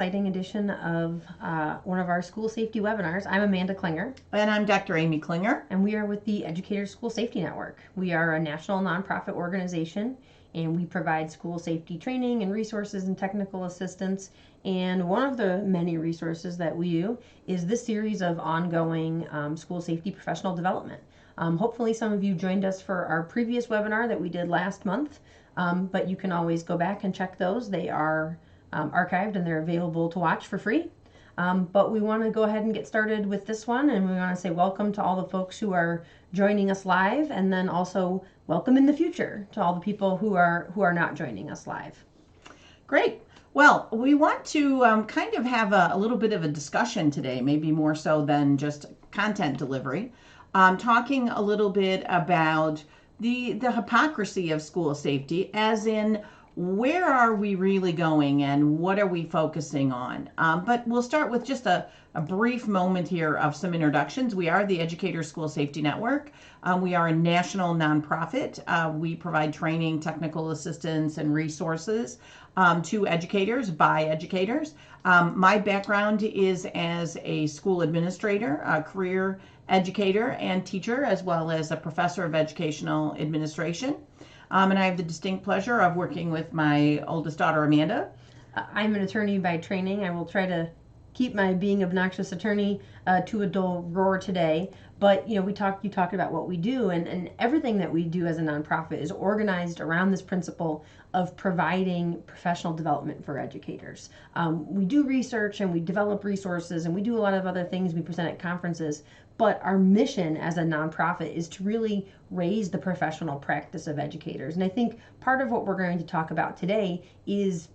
exciting edition of one of our school safety webinars. I'm Amanda Klinger. And I'm Dr. Amy Klinger. And we are with the Educators School Safety Network. We are a national nonprofit organization, and we provide school safety training and resources and technical assistance. And one of the many resources that we do is this series of ongoing school safety professional development. Hopefully some of you joined us for our previous webinar that we did last month, but you can always go back and check those. They are archived and they're available to watch for free. But we want to go ahead and get started with this one, and we want to say welcome to all the folks who are joining us live, and then also welcome in the future to all the people who are not joining us live. Great. Well, we want to kind of have a little bit of a discussion today, maybe more so than just content delivery, talking a little bit about the hypocrisy of school safety, as in where are we really going and what are we focusing on? But we'll start with just a brief moment here of some introductions. We are the Educators School Safety Network. We are a national nonprofit. We provide training, technical assistance, and resources to educators by educators. My background is as a school administrator, a career educator and teacher, as well as a professor of educational administration. And I have the distinct pleasure of working with my oldest daughter, Amanda. I'm an attorney by training. I will try to keep my being obnoxious attorney to a dull roar today. But you talked about what we do, and everything that we do as a nonprofit is organized around this principle of providing professional development for educators. We do research and we develop resources and we do a lot of other things. We present at conferences. But our mission as a nonprofit is to really raise the professional practice of educators. And I think part of what we're going to talk about today is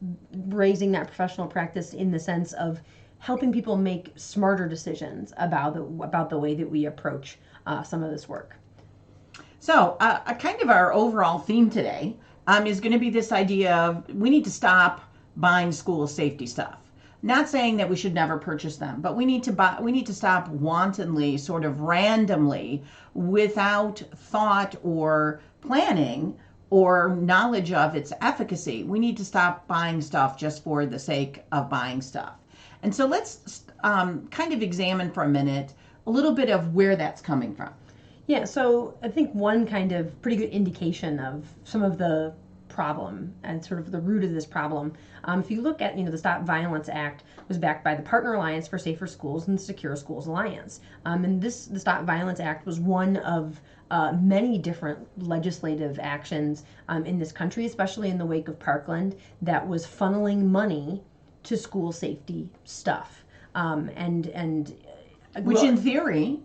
raising that professional practice in the sense of helping people make smarter decisions about the way that we approach some of this work. So a kind of our overall theme today is going to be this idea of we need to stop buying school safety stuff. Not saying that we should never purchase them, but we need to stop wantonly, sort of randomly, without thought or planning or knowledge of its efficacy. We need to stop buying stuff just for the sake of buying stuff. And so let's kind of examine for a minute a little bit of where that's coming from. Yeah, so I think one kind of pretty good indication of some of the problem and sort of the root of this problem. If you look at, the Stop Violence Act was backed by the Partner Alliance for Safer Schools and the Secure Schools Alliance. And the Stop Violence Act was one of many different legislative actions in this country, especially in the wake of Parkland, that was funneling money to school safety stuff. Which in theory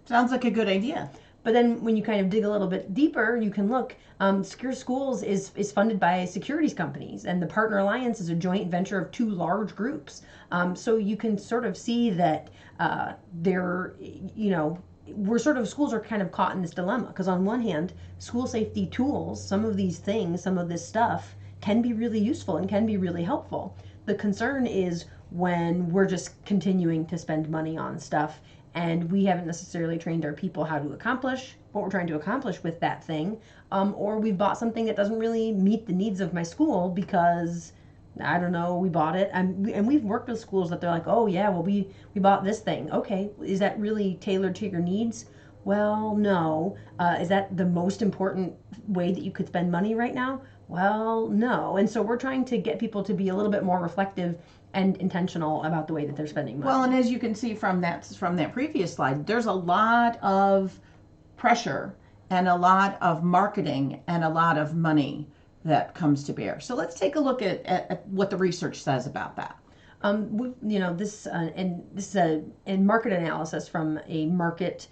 sounds like a good idea. But then when you kind of dig a little bit deeper, you can look, Secure Schools is funded by securities companies, and the Partner Alliance is a joint venture of two large groups. So you can sort of see that schools are kind of caught in this dilemma, because on one hand, school safety tools, some of these things, some of this stuff can be really useful and can be really helpful. The concern is when we're just continuing to spend money on stuff and we haven't necessarily trained our people how to accomplish what we're trying to accomplish with that thing, or we've bought something that doesn't really meet the needs of my school because, I don't know, we bought it. And we've worked with schools that they're like, oh yeah, well we bought this thing. Okay, is that really tailored to your needs? Well, no. Is that the most important way that you could spend money right now? Well, no. And so we're trying to get people to be a little bit more reflective and intentional about the way that they're spending money. Well, and as you can see from that previous slide, there's a lot of pressure and a lot of marketing and a lot of money that comes to bear. So let's take a look at what the research says about that. This is a market analysis from a market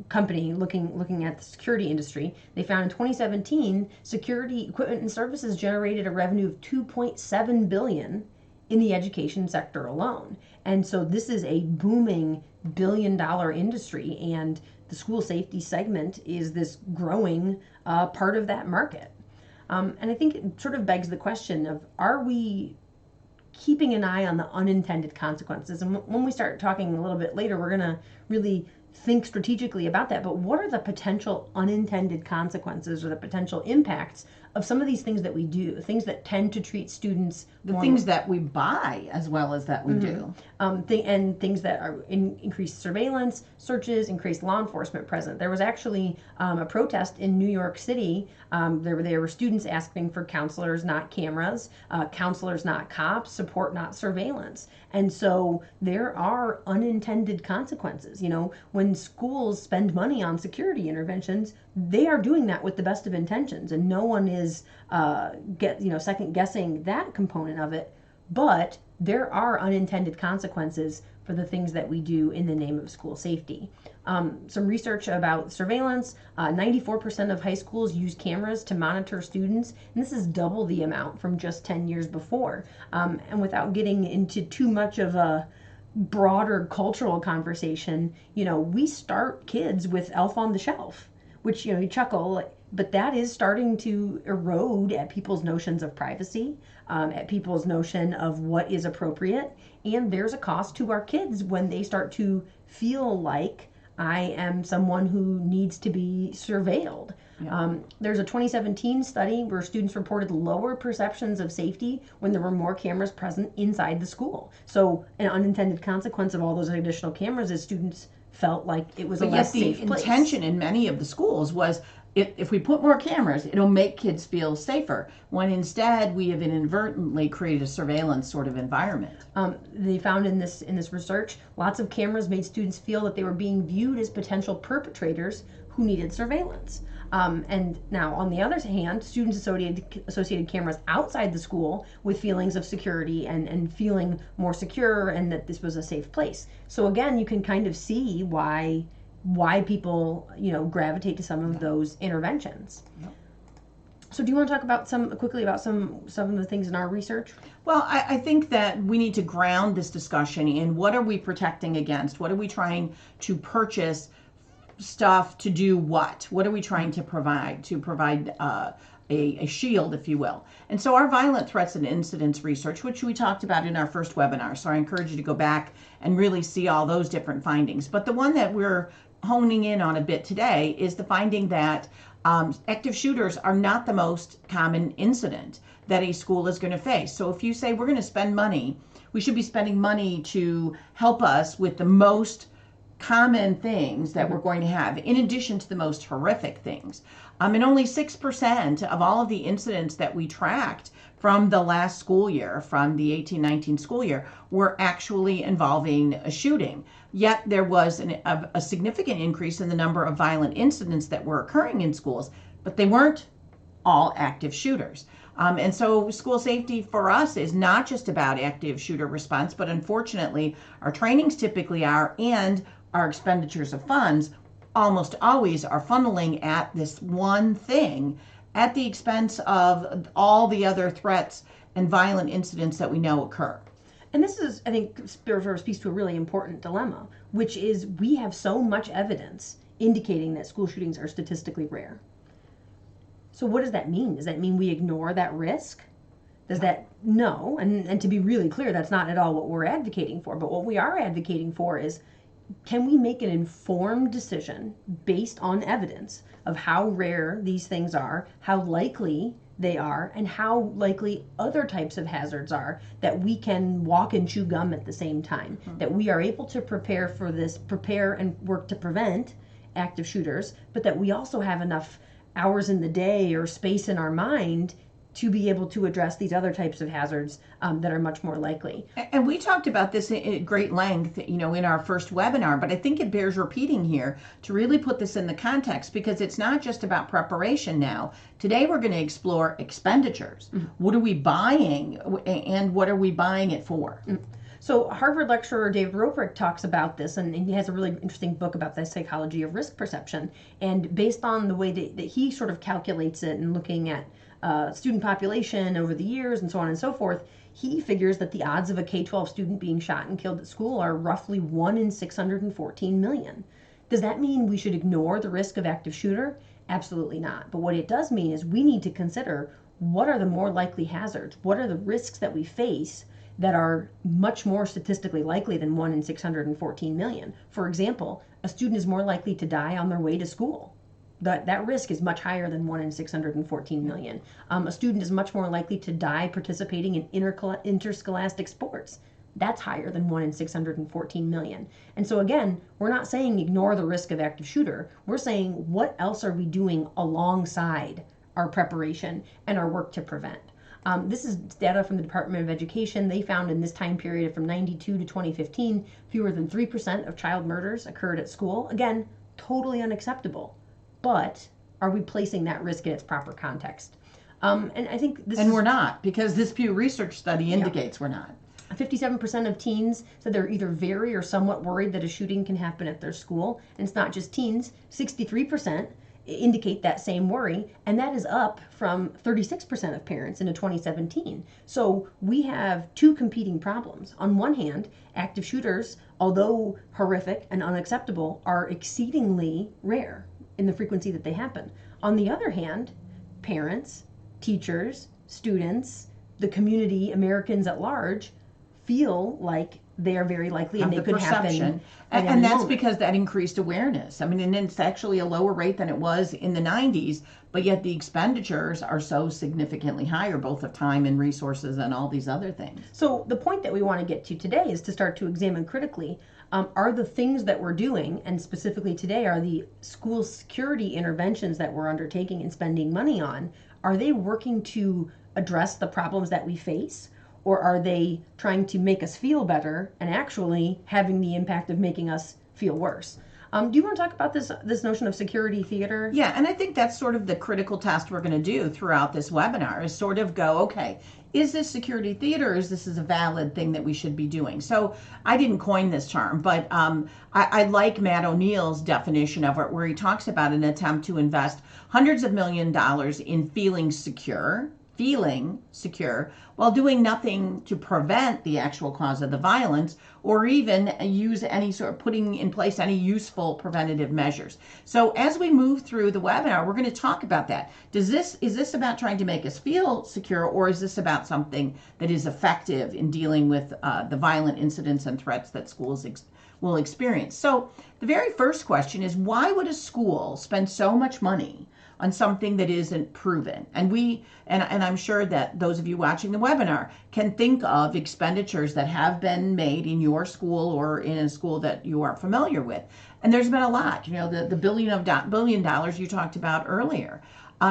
company looking at the security industry. They found in 2017, security equipment and services generated a revenue of $2.7 billion in the education sector alone. And so this is a booming billion-dollar industry, and the school safety segment is this growing part of that market. And I think it sort of begs the question of, are we keeping an eye on the unintended consequences? And when we start talking a little bit later, we're going to really think strategically about that, but what are the potential unintended consequences or the potential impacts of some of these things that we do, things that tend to treat students the things that we buy as well as that we do. And things that are increased surveillance, searches, increased law enforcement present. There was actually a protest in New York City. There were students asking for counselors, not cameras, counselors, not cops, support, not surveillance. And so there are unintended consequences. You know, when schools spend money on security interventions, they are doing that with the best of intentions, and no one is second guessing that component of it. But there are unintended consequences for the things that we do in the name of school safety. Some research about surveillance, 94% of high schools use cameras to monitor students, and this is double the amount from just 10 years before. And without getting into too much of a broader cultural conversation, you know, we start kids with Elf on the Shelf, which, you know, you chuckle, but that is starting to erode at people's notions of privacy, at people's notion of what is appropriate. And there's a cost to our kids when they start to feel like I am someone who needs to be surveilled. Yeah. There's a 2017 study where students reported lower perceptions of safety when there were more cameras present inside the school. So an unintended consequence of all those additional cameras is students felt like it was a less safe place. But yet the intention in many of the schools was, if we put more cameras, it'll make kids feel safer, when instead we have inadvertently created a surveillance sort of environment. They found in this research, lots of cameras made students feel that they were being viewed as potential perpetrators who needed surveillance. And now, on the other hand, students associated cameras outside the school with feelings of security and feeling more secure, and that this was a safe place. So again, you can kind of see why people, you know, gravitate to some of those interventions. Yep. So do you want to talk about quickly about some of the things in our research? Well, I think that we need to ground this discussion in what are we protecting against? What are we trying to purchase stuff to do what? What are we trying to provide? To provide a shield, if you will. And so our violent threats and incidents research, which we talked about in our first webinar, so I encourage you to go back and really see all those different findings. But the one that we're honing in on a bit today is the finding that active shooters are not the most common incident that a school is going to face. So if you say we're going to spend money, we should be spending money to help us with the most common things that we're going to have, in addition to the most horrific things. And only 6% of all of the incidents that we tracked from the last school year, from the 18-19 school year, were actually involving a shooting. Yet there was a significant increase in the number of violent incidents that were occurring in schools, but they weren't all active shooters. And so school safety for us is not just about active shooter response, but unfortunately our trainings typically are, and our expenditures of funds almost always are funneling at this one thing at the expense of all the other threats and violent incidents that we know occur. And this is, I think, speaks to a really important dilemma, which is we have so much evidence indicating that school shootings are statistically rare. So what does that mean? Does that mean we ignore that risk? Does that, no, and to be really clear, that's not at all what we're advocating for. But what we are advocating for is, can we make an informed decision based on evidence of how rare these things are, how likely they are, and how likely other types of hazards are, that we can walk and chew gum at the same time, that we are able to prepare and work to prevent active shooters, but that we also have enough hours in the day or space in our mind to be able to address these other types of hazards that are much more likely. And we talked about this at great length, you know, in our first webinar, but I think it bears repeating here to really put this in the context, because it's not just about preparation now. Today we're going to explore expenditures. Mm-hmm. What are we buying, and what are we buying it for? Mm-hmm. So Harvard lecturer David Roprick talks about this, and he has a really interesting book about the psychology of risk perception. And based on the way that he sort of calculates it and looking at student population over the years and so on and so forth, he figures that the odds of a K-12 student being shot and killed at school are roughly 1 in 614 million. Does that mean we should ignore the risk of active shooter? Absolutely not. But what it does mean is we need to consider, what are the more likely hazards? What are the risks that we face that are much more statistically likely than 1 in 614 million. For example, a student is more likely to die on their way to school. That risk is much higher than 1 in 614 million. A student is much more likely to die participating in interscholastic sports. That's higher than 1 in 614 million. And so again, we're not saying ignore the risk of active shooter. We're saying what else are we doing alongside our preparation and our work to prevent? This is data from the Department of Education. They found in this time period from 92 to 2015, fewer than 3% of child murders occurred at school. Again, totally unacceptable. But are we placing that risk in its proper context? And I think this And we're not, because this Pew Research Study indicates we're not. 57% of teens said they're either very or somewhat worried that a shooting can happen at their school. And it's not just teens. 63% indicate that same worry, and that is up from 36% of parents in 2017. So we have two competing problems. On one hand, active shooters, although horrific and unacceptable, are exceedingly rare in the frequency that they happen. On the other hand, parents, teachers, students, the community, Americans at large, feel like they are very likely and they could happen. And that's because that increased awareness. I mean, and it's actually a lower rate than it was in the 90s, but yet the expenditures are so significantly higher, both of time and resources and all these other things. So the point that we want to get to today is to start to examine critically, are the things that we're doing, and specifically today are the school security interventions that we're undertaking and spending money on, are they working to address the problems that we face? Or are they trying to make us feel better and actually having the impact of making us feel worse? Do you want to talk about this notion of security theater? Yeah, and I think that's sort of the critical test we're going to do throughout this webinar is sort of go, okay, is this security theater or is this a valid thing that we should be doing? So I didn't coin this term, but I like Matt O'Neill's definition of it, where he talks about an attempt to invest hundreds of $millions in feeling secure while doing nothing to prevent the actual cause of the violence or even use any sort of putting in place any useful preventative measures. So as we move through the webinar, we're going to talk about that. Is this about trying to make us feel secure, or is this about something that is effective in dealing with the violent incidents and threats that schools will experience? So the very first question is, why would a school spend so much money on something that isn't proven? And I'm sure that those of you watching the webinar can think of expenditures that have been made in your school or in a school that you are familiar with. And there's been a lot, the $1 billion you talked about earlier.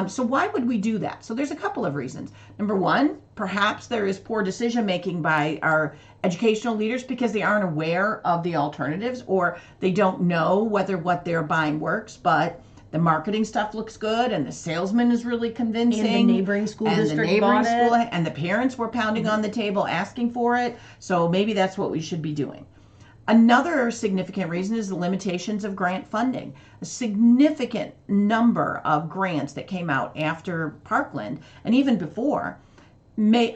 So why would we do that? So there's a couple of reasons. Number one, perhaps there is poor decision making by our educational leaders because they aren't aware of the alternatives, or they don't know whether what they're buying works, but the marketing stuff looks good and the salesman is really convincing. And the neighboring school district bought it. And the parents were pounding on the table asking for it. So maybe that's what we should be doing. Another significant reason is the limitations of grant funding. A significant number of grants that came out after Parkland and even before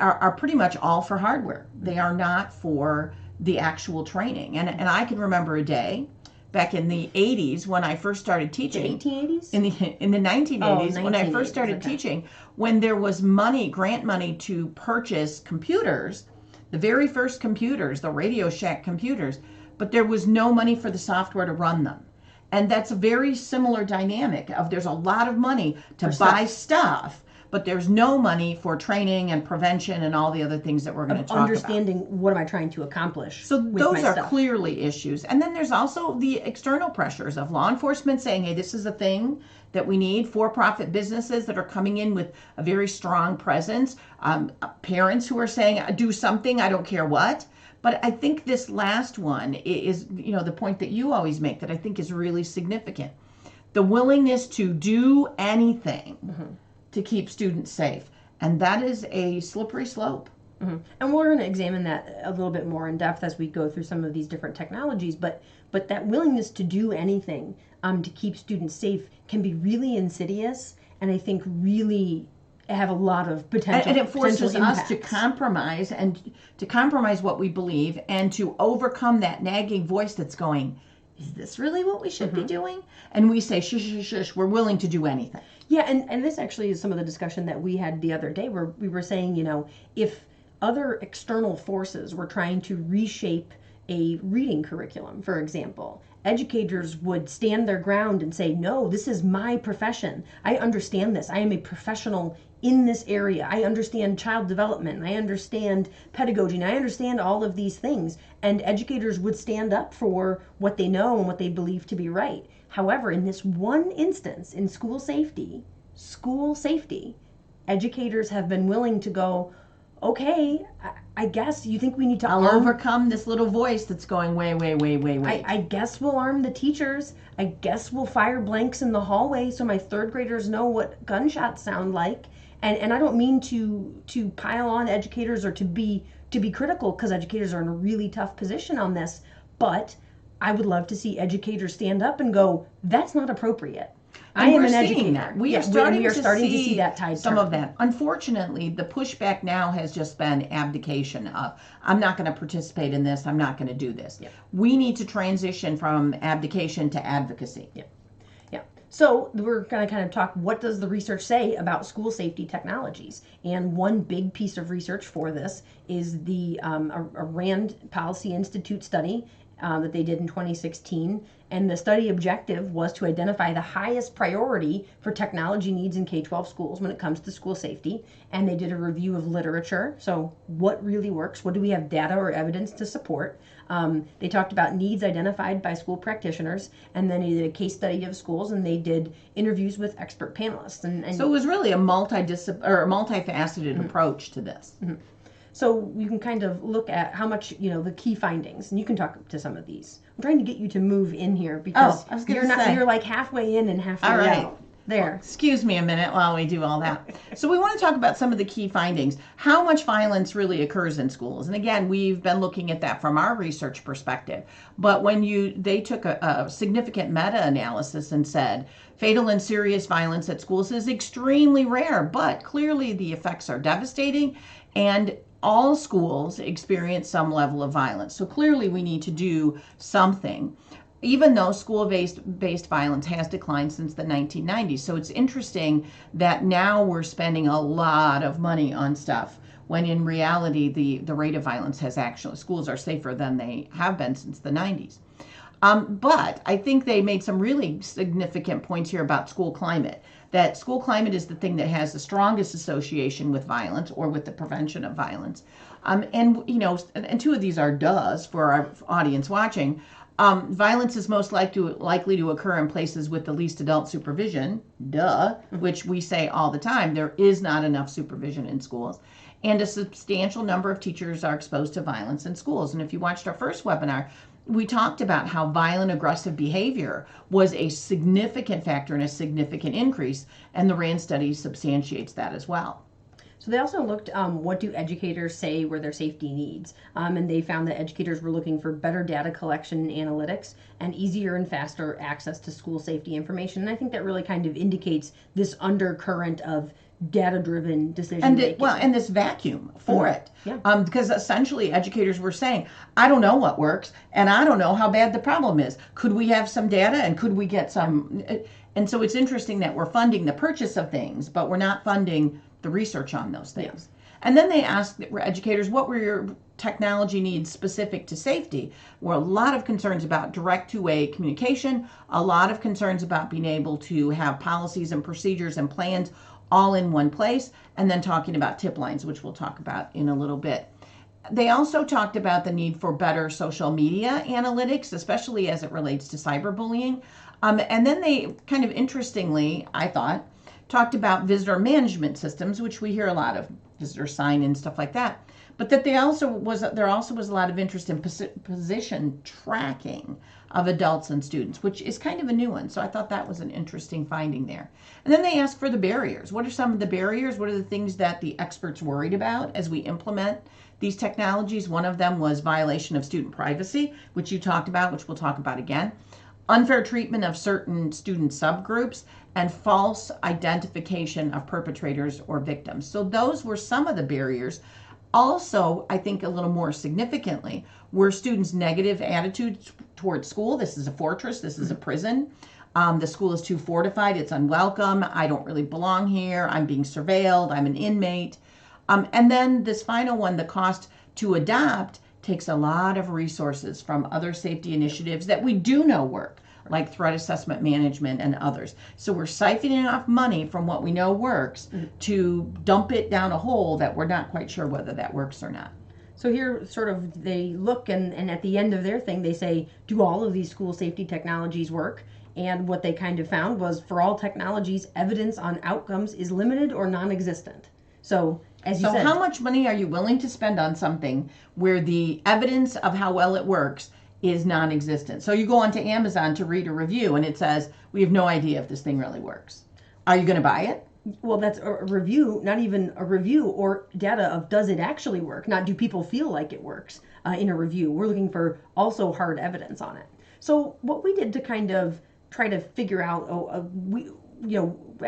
are pretty much all for hardware. They are not for the actual training. And I can remember a day back in the 80s when I first started teaching. The 1880s? In the 1980s, when I first started teaching, when there was grant money to purchase computers, the very first computers, the Radio Shack computers, but there was no money for the software to run them. And that's a very similar dynamic of there's a lot of money to buy stuff, but there's no money for training and prevention and all the other things that we're going to talk about. Understanding what am I trying to accomplish. So those are clearly issues. And then there's also the external pressures of law enforcement saying, hey, this is a thing that we need, for-profit businesses that are coming in with a very strong presence, parents who are saying, do something, I don't care what. But I think this last one is, the point that you always make that I think is really significant. The willingness to do anything to keep students safe. And that is a slippery slope. And we're going to examine that a little bit more in depth as we go through some of these different technologies. But that willingness to do anything to keep students safe can be really insidious, and I think really have a lot of potential. And it forces us to compromise and to compromise what we believe and to overcome that nagging voice that's going, is this really what we should be doing? And we say, shush, shush, shush, we're willing to do anything. Yeah, and this actually is some of the discussion that we had the other day where we were saying, if other external forces were trying to reshape a reading curriculum, for example, educators would stand their ground and say, no, this is my profession. I understand this. I am a professional in this area. I understand child development. I understand pedagogy. And I understand all of these things. And educators would stand up for what they know and what they believe to be right. However, in this one instance, in school safety, educators have been willing to go, okay, I guess you think we need to I'll overcome this little voice that's going, wait. I guess we'll arm the teachers. I guess we'll fire blanks in the hallway so my third graders know what gunshots sound like. And I don't mean to pile on educators or to be critical, because educators are in a really tough position on this, but I would love to see educators stand up and go, that's not appropriate. I am an educator. That. We are starting to see that tide some turn. of that. Unfortunately, the pushback now has just been abdication of, I'm not going to participate in this, I'm not going to do this. Yeah. We need to transition from abdication to advocacy. Yeah. So we're going to kind of talk, what does the research say about school safety technologies? And one big piece of research for this is the a RAND Policy Institute study that they did in 2016. And the study objective was to identify the highest priority for technology needs in K-12 schools when it comes to school safety. And they did a review of literature. So what really works? What do we have data or evidence to support? They talked about needs identified by school practitioners, and then they did a case study of schools, and they did interviews with expert panelists. And so it was really a multifaceted approach to this. Mm-hmm. So you can kind of look at how much, the key findings, and you can talk to some of these. I'm trying to get you to move in here because you're like halfway in and halfway out. There. Well, excuse me a minute while we do all that. So we want to talk about some of the key findings. How much violence really occurs in schools? And again, we've been looking at that from our research perspective. But when they took a significant meta-analysis and said, fatal and serious violence at schools is extremely rare, but clearly the effects are devastating, and all schools experience some level of violence. So clearly we need to do something, even though school-based violence has declined since the 1990s. So it's interesting that now we're spending a lot of money on stuff, when in reality the rate of violence has actually, schools are safer than they have been since the 90s. But I think they made some really significant points here about school climate, that school climate is the thing that has the strongest association with violence or with the prevention of violence. And two of these are does for our audience watching. Violence is most likely to occur in places with the least adult supervision, which we say all the time. There is not enough supervision in schools. And a substantial number of teachers are exposed to violence in schools. And if you watched our first webinar, we talked about how violent, aggressive behavior was a significant factor and a significant increase. And the RAND study substantiates that as well. So they also looked, what do educators say were their safety needs? And they found that educators were looking for better data collection and analytics and easier and faster access to school safety information. And I think that really kind of indicates this undercurrent of data-driven decision making. And this vacuum for it. Yeah. Because essentially educators were saying, I don't know what works, and I don't know how bad the problem is. Could we have some data, and could we get some? And so it's interesting that we're funding the purchase of things, but we're not funding the research on those things. Yeah. And then they asked educators, what were your technology needs specific to safety? Were a lot of concerns about direct two-way communication, a lot of concerns about being able to have policies and procedures and plans all in one place, and then talking about tip lines, which we'll talk about in a little bit. They also talked about the need for better social media analytics, especially as it relates to cyberbullying. And then they kind of interestingly, I thought, talked about visitor management systems, which we hear a lot of, visitor sign-in, stuff like that. But that there also was a lot of interest in position tracking of adults and students, which is kind of a new one. So I thought that was an interesting finding there. And then they asked for the barriers. What are some of the barriers? What are the things that the experts worried about as we implement these technologies? One of them was violation of student privacy, which you talked about, which we'll talk about again. Unfair treatment of certain student subgroups, and false identification of perpetrators or victims. So those were some of the barriers. Also, I think a little more significantly, were students' negative attitudes towards school. This is a fortress, this is a prison. The school is too fortified, it's unwelcome, I don't really belong here, I'm being surveilled, I'm an inmate. And then this final one, the cost to adopt, takes a lot of resources from other safety initiatives that we do know work, like threat assessment management and others. So we're siphoning off money from what we know works to dump it down a hole that we're not quite sure whether that works or not. So here, sort of, they look and at the end of their thing, they say, do all of these school safety technologies work? And what they kind of found was, for all technologies, evidence on outcomes is limited or non-existent. So, as you said, how much money are you willing to spend on something where the evidence of how well it works is non-existent? So you go onto Amazon to read a review and it says, we have no idea if this thing really works. Are you going to buy it? Well, that's a review, not even a review or data of does it actually work, not do people feel like it works in a review. We're looking for also hard evidence on it. So what we did to kind of try to figure out,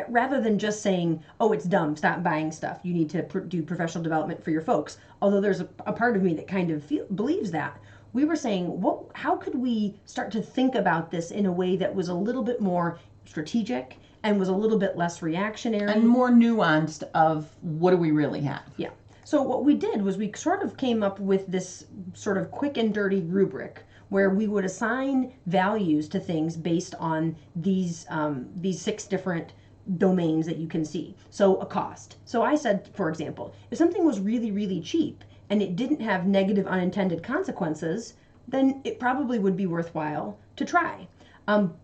rather than just saying, oh, it's dumb, stop buying stuff, you need to do professional development for your folks, although there's a part of me that kind of believes that, we were saying, how could we start to think about this in a way that was a little bit more strategic and was a little bit less reactionary and more nuanced of what do we really have? Yeah. So what we did was we sort of came up with this sort of quick and dirty rubric where we would assign values to things based on these 6 different domains that you can see. So a cost. So I said, for example, if something was really, really cheap and it didn't have negative unintended consequences, then it probably would be worthwhile to try.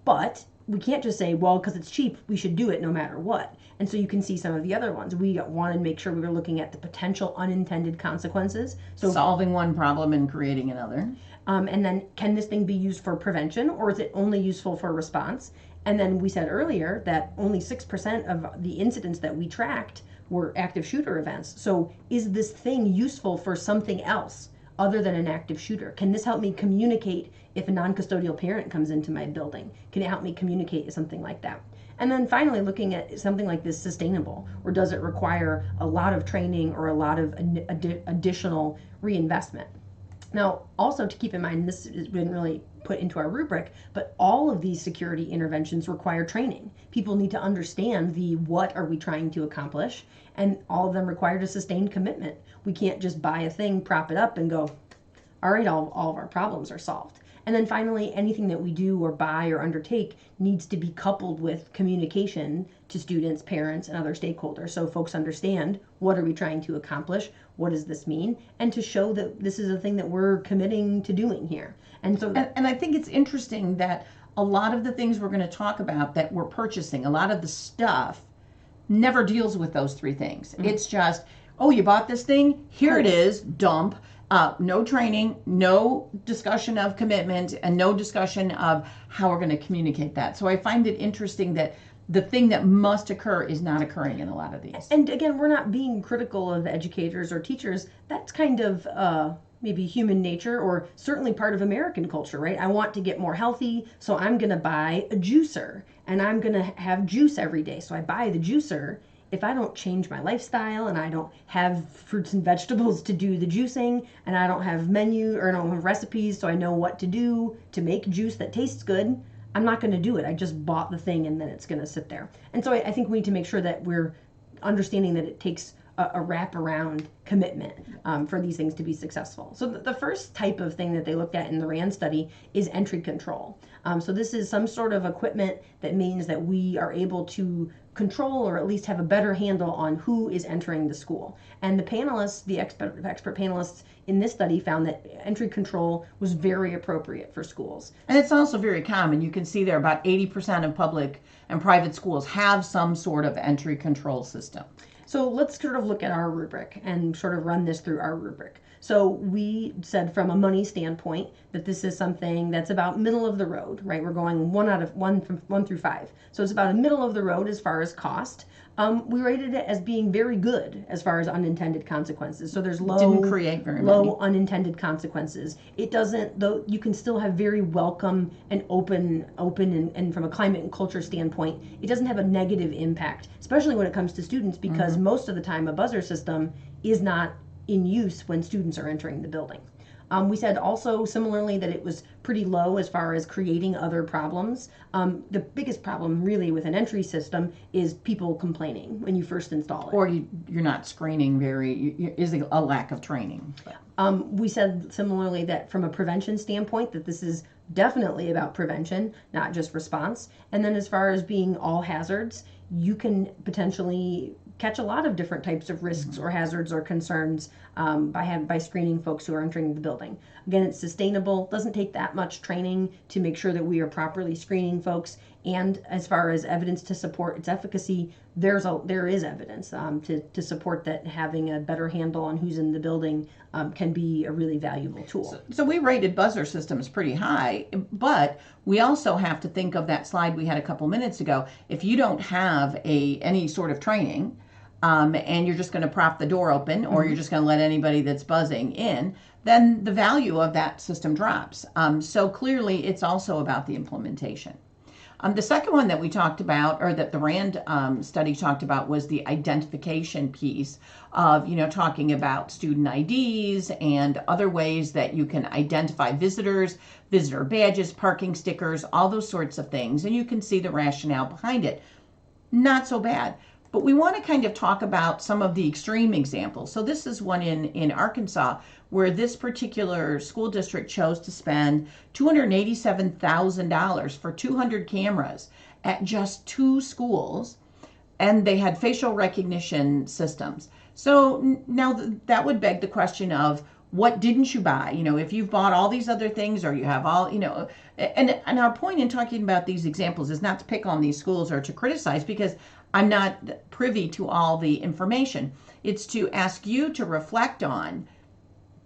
But we can't just say, well, because it's cheap, we should do it no matter what. And so you can see some of the other ones. We wanted to make sure we were looking at the potential unintended consequences. So solving one problem and creating another. And then, can this thing be used for prevention, or is it only useful for response? And then we said earlier that only 6% of the incidents that we tracked were active shooter events. So is this thing useful for something else other than an active shooter? Can this help me communicate if a non-custodial parent comes into my building? Can it help me communicate something like that? And then finally, looking at something like this sustainable, or does it require a lot of training or a lot of additional reinvestment? Now, also to keep in mind, this has been really put into our rubric, but all of these security interventions require training. People need to understand what are we trying to accomplish, and all of them require a sustained commitment. We can't just buy a thing, prop it up, and go, all right, all of our problems are solved. And then finally, anything that we do or buy or undertake needs to be coupled with communication to students, parents, and other stakeholders, so folks understand what are we trying to accomplish, what does this mean, and to show that this is a thing that we're committing to doing here. And so, and I think it's interesting that a lot of the things we're going to talk about that we're purchasing, a lot of the stuff never deals with those 3 things. Mm-hmm. It's just, oh, you bought this thing, here it is, dump. No training, no discussion of commitment, and no discussion of how we're going to communicate that. So I find it interesting that the thing that must occur is not occurring in a lot of these. And again, we're not being critical of educators or teachers. That's kind of maybe human nature, or certainly part of American culture, right? I want to get more healthy, so I'm going to buy a juicer, and I'm going to have juice every day. So I buy the juicer. If I don't change my lifestyle and I don't have fruits and vegetables to do the juicing, and I don't have menu or I don't have recipes so I know what to do to make juice that tastes good, I'm not going to do it. I just bought the thing and then it's going to sit there. And so I think we need to make sure that we're understanding that it takes a wraparound commitment for these things to be successful. So the first type of thing that they looked at in the RAND study is entry control. So this is some sort of equipment that means that we are able to control, or at least have a better handle on who is entering the school. And the panelists, the expert panelists in this study, found that entry control was very appropriate for schools. And it's also very common. You can see there about 80% of public and private schools have some sort of entry control system. So let's sort of look at our rubric and sort of run this through our rubric. So we said from a money standpoint that this is something that's about middle of the road, right? We're going 1 through 5. So it's about a middle of the road as far as cost. We rated it as being very good as far as unintended consequences. So there's didn't create very many unintended consequences. It doesn't, though. You can still have very welcome and open, and from a climate and culture standpoint, it doesn't have a negative impact, especially when it comes to students, because most of the time a buzzer system is not in use when students are entering the building. We said also similarly that it was pretty low as far as creating other problems. The biggest problem really with an entry system is people complaining when you first install it. Or you're not screening is a lack of training. We said similarly that from a prevention standpoint that this is definitely about prevention, not just response. And then as far as being all hazards, you can potentially catch a lot of different types of risks or hazards or concerns by screening folks who are entering the building. Again, it's sustainable, doesn't take that much training to make sure that we are properly screening folks. And as far as evidence to support its efficacy, there is evidence to support that having a better handle on who's in the building can be a really valuable tool. So we rated buzzer systems pretty high, but we also have to think of that slide we had a couple minutes ago. If you don't have any sort of training, and you're just going to prop the door open, or you're just going to let anybody that's buzzing in, then the value of that system drops. So clearly, it's also about the implementation. The second one that we talked about, or that the RAND study talked about, was the identification piece of, talking about student IDs and other ways that you can identify visitors, visitor badges, parking stickers, all those sorts of things. And you can see the rationale behind it. Not so bad. But we want to kind of talk about some of the extreme examples. So this is one in Arkansas where this particular school district chose to spend $287,000 for 200 cameras at just 2 schools, and they had facial recognition systems. So now that would beg the question of, what didn't you buy? If you've bought all these other things, or you have all, and our point in talking about these examples is not to pick on these schools or to criticize, because I'm not privy to all the information. It's to ask you to reflect on,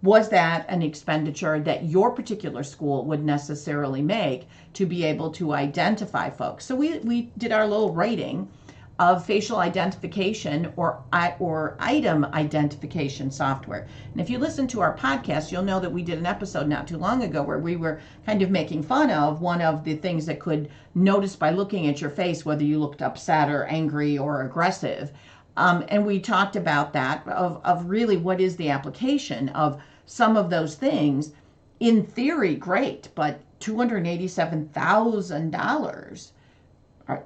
was that an expenditure that your particular school would necessarily make to be able to identify folks? So we did our little rating of facial identification or item identification software. And if you listen to our podcast, you'll know that we did an episode not too long ago where we were kind of making fun of one of the things that could notice by looking at your face whether you looked upset or angry or aggressive. And we talked about that, of really what is the application of some of those things. In theory, great, but $287,000.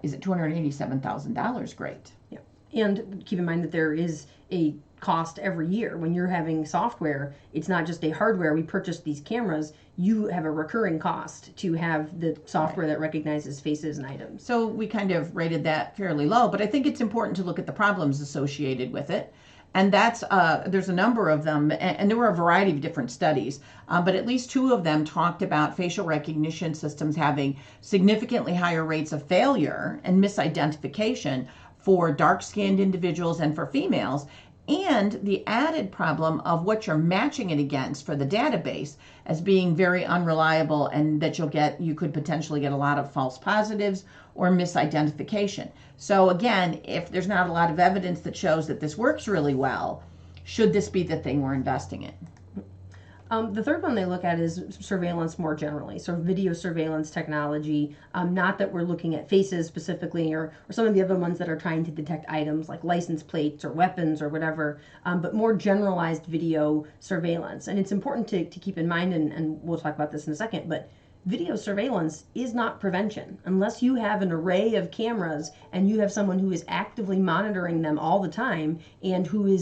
Is it $287,000? Great. Yeah. And keep in mind that there is a cost every year. When you're having software, it's not just a hardware. We purchased these cameras. You have a recurring cost to have the software that recognizes faces and items. So we kind of rated that fairly low, but I think it's important to look at the problems associated with it. And that's there's a number of them, and there were a variety of different studies, but at least 2 of them talked about facial recognition systems having significantly higher rates of failure and misidentification for dark-skinned individuals and for females, and the added problem of what you're matching it against for the database as being very unreliable, and that you could potentially get a lot of false positives or misidentification. So again, if there's not a lot of evidence that shows that this works really well, should this be the thing we're investing in? The third one they look at is surveillance more generally, so video surveillance technology, not that we're looking at faces specifically, or some of the other ones that are trying to detect items like license plates or weapons or whatever, but more generalized video surveillance. And it's important to keep in mind, and we'll talk about this in a second, but video surveillance is not prevention. Unless you have an array of cameras and you have someone who is actively monitoring them all the time and who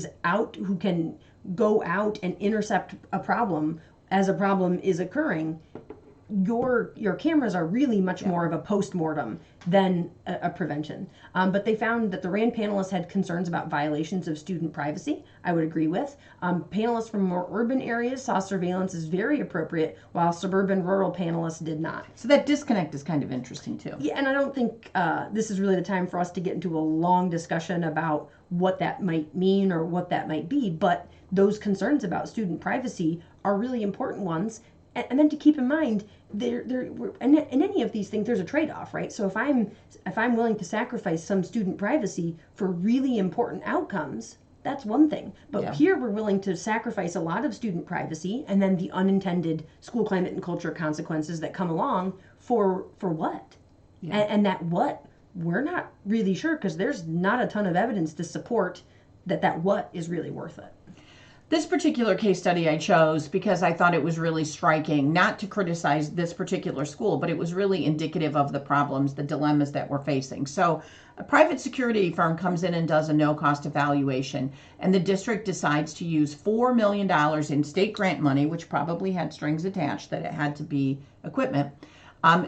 can go out and intercept a problem as a problem is occurring, your cameras are really much more of a post-mortem than a prevention. But they found that the RAND panelists had concerns about violations of student privacy. I would agree with. Panelists from more urban areas saw surveillance as very appropriate, while suburban rural panelists did not. So that disconnect is kind of interesting too. Yeah, and I don't think this is really the time for us to get into a long discussion about what that might mean or what that might be, but those concerns about student privacy are really important ones. And then to keep in mind, in any of these things, there's a trade-off, right? So if I'm willing to sacrifice some student privacy for really important outcomes, that's one thing. But here we're willing to sacrifice a lot of student privacy and then the unintended school climate and culture consequences that come along for what? Yeah. And that what, we're not really sure, because there's not a ton of evidence to support that what is really worth it. This particular case study I chose because I thought it was really striking, not to criticize this particular school, but it was really indicative of the problems, the dilemmas that we're facing. So a private security firm comes in and does a no-cost evaluation, and the district decides to use $4 million in state grant money, which probably had strings attached that it had to be equipment.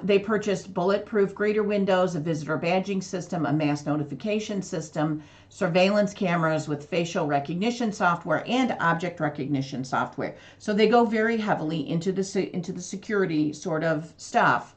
They purchased bulletproof greeter windows, a visitor badging system, a mass notification system, surveillance cameras with facial recognition software, and object recognition software. So they go very heavily into the security sort of stuff.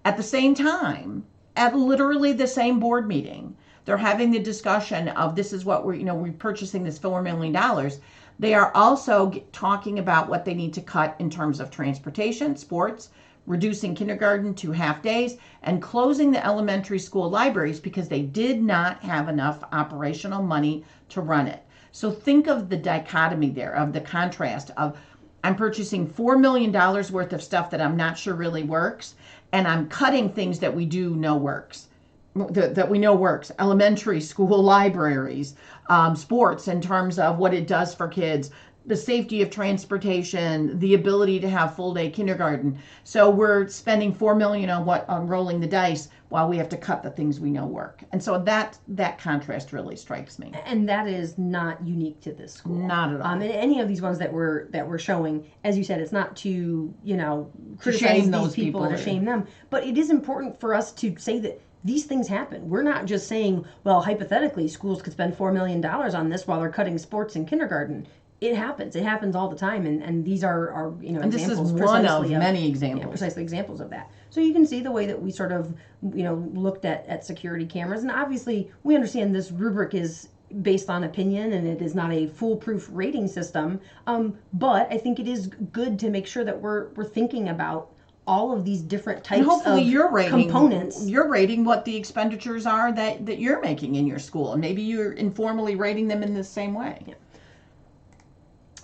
At the same time, at literally the same board meeting, they're having the discussion of this is what we're purchasing this $4 million. They are also talking about what they need to cut in terms of transportation, sports, reducing kindergarten to half days, and closing the elementary school libraries because they did not have enough operational money to run it. So think of the dichotomy there, of the contrast of I'm purchasing $4 million worth of stuff that I'm not sure really works, and I'm cutting things that we do know works. That we know works, elementary school libraries, sports in terms of what it does for kids, the safety of transportation, the ability to have full day kindergarten. So we're spending $4 million on rolling the dice while we have to cut the things we know work. And so that contrast really strikes me. And that is not unique to this school. Not at all. And any of these ones that we're showing, as you said, it's not to criticize these people to shame them, but it is important for us to say that these things happen. We're not just saying, well, hypothetically, schools could spend $4 million on this while they're cutting sports in kindergarten. It happens. It happens all the time, and these are and examples. This is one of many examples. Precisely examples of that. So you can see the way that we sort of looked at security cameras, and obviously we understand this rubric is based on opinion and it is not a foolproof rating system. But I think it is good to make sure that we're thinking about all of these different types and hopefully of components. You're rating what the expenditures are that you're making in your school, and maybe you're informally rating them in the same way. Yeah.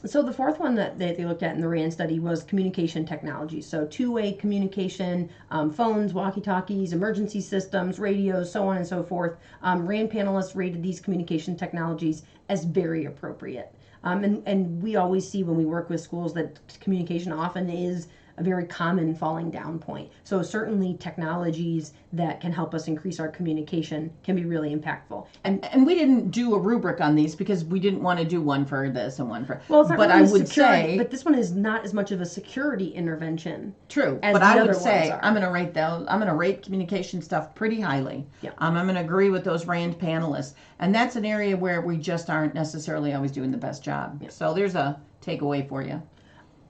So the fourth one that they looked at in the RAND study was communication technology. So two-way communication, phones, walkie-talkies, emergency systems, radios, so on and so forth. RAND panelists rated these communication technologies as very appropriate. And we always see when we work with schools that communication often is a very common falling down point. So certainly technologies that can help us increase our communication can be really impactful. And we didn't do a rubric on these because we didn't want to do one for this and one for. Well, it's not but really I would say, but this one is not as much of a security intervention. True, but I would say I'm going to rate those. I'm going to rate communication stuff pretty highly. Yeah. I'm going to agree with those RAND panelists, and that's an area where we just aren't necessarily always doing the best job. Yeah. So there's a takeaway for you.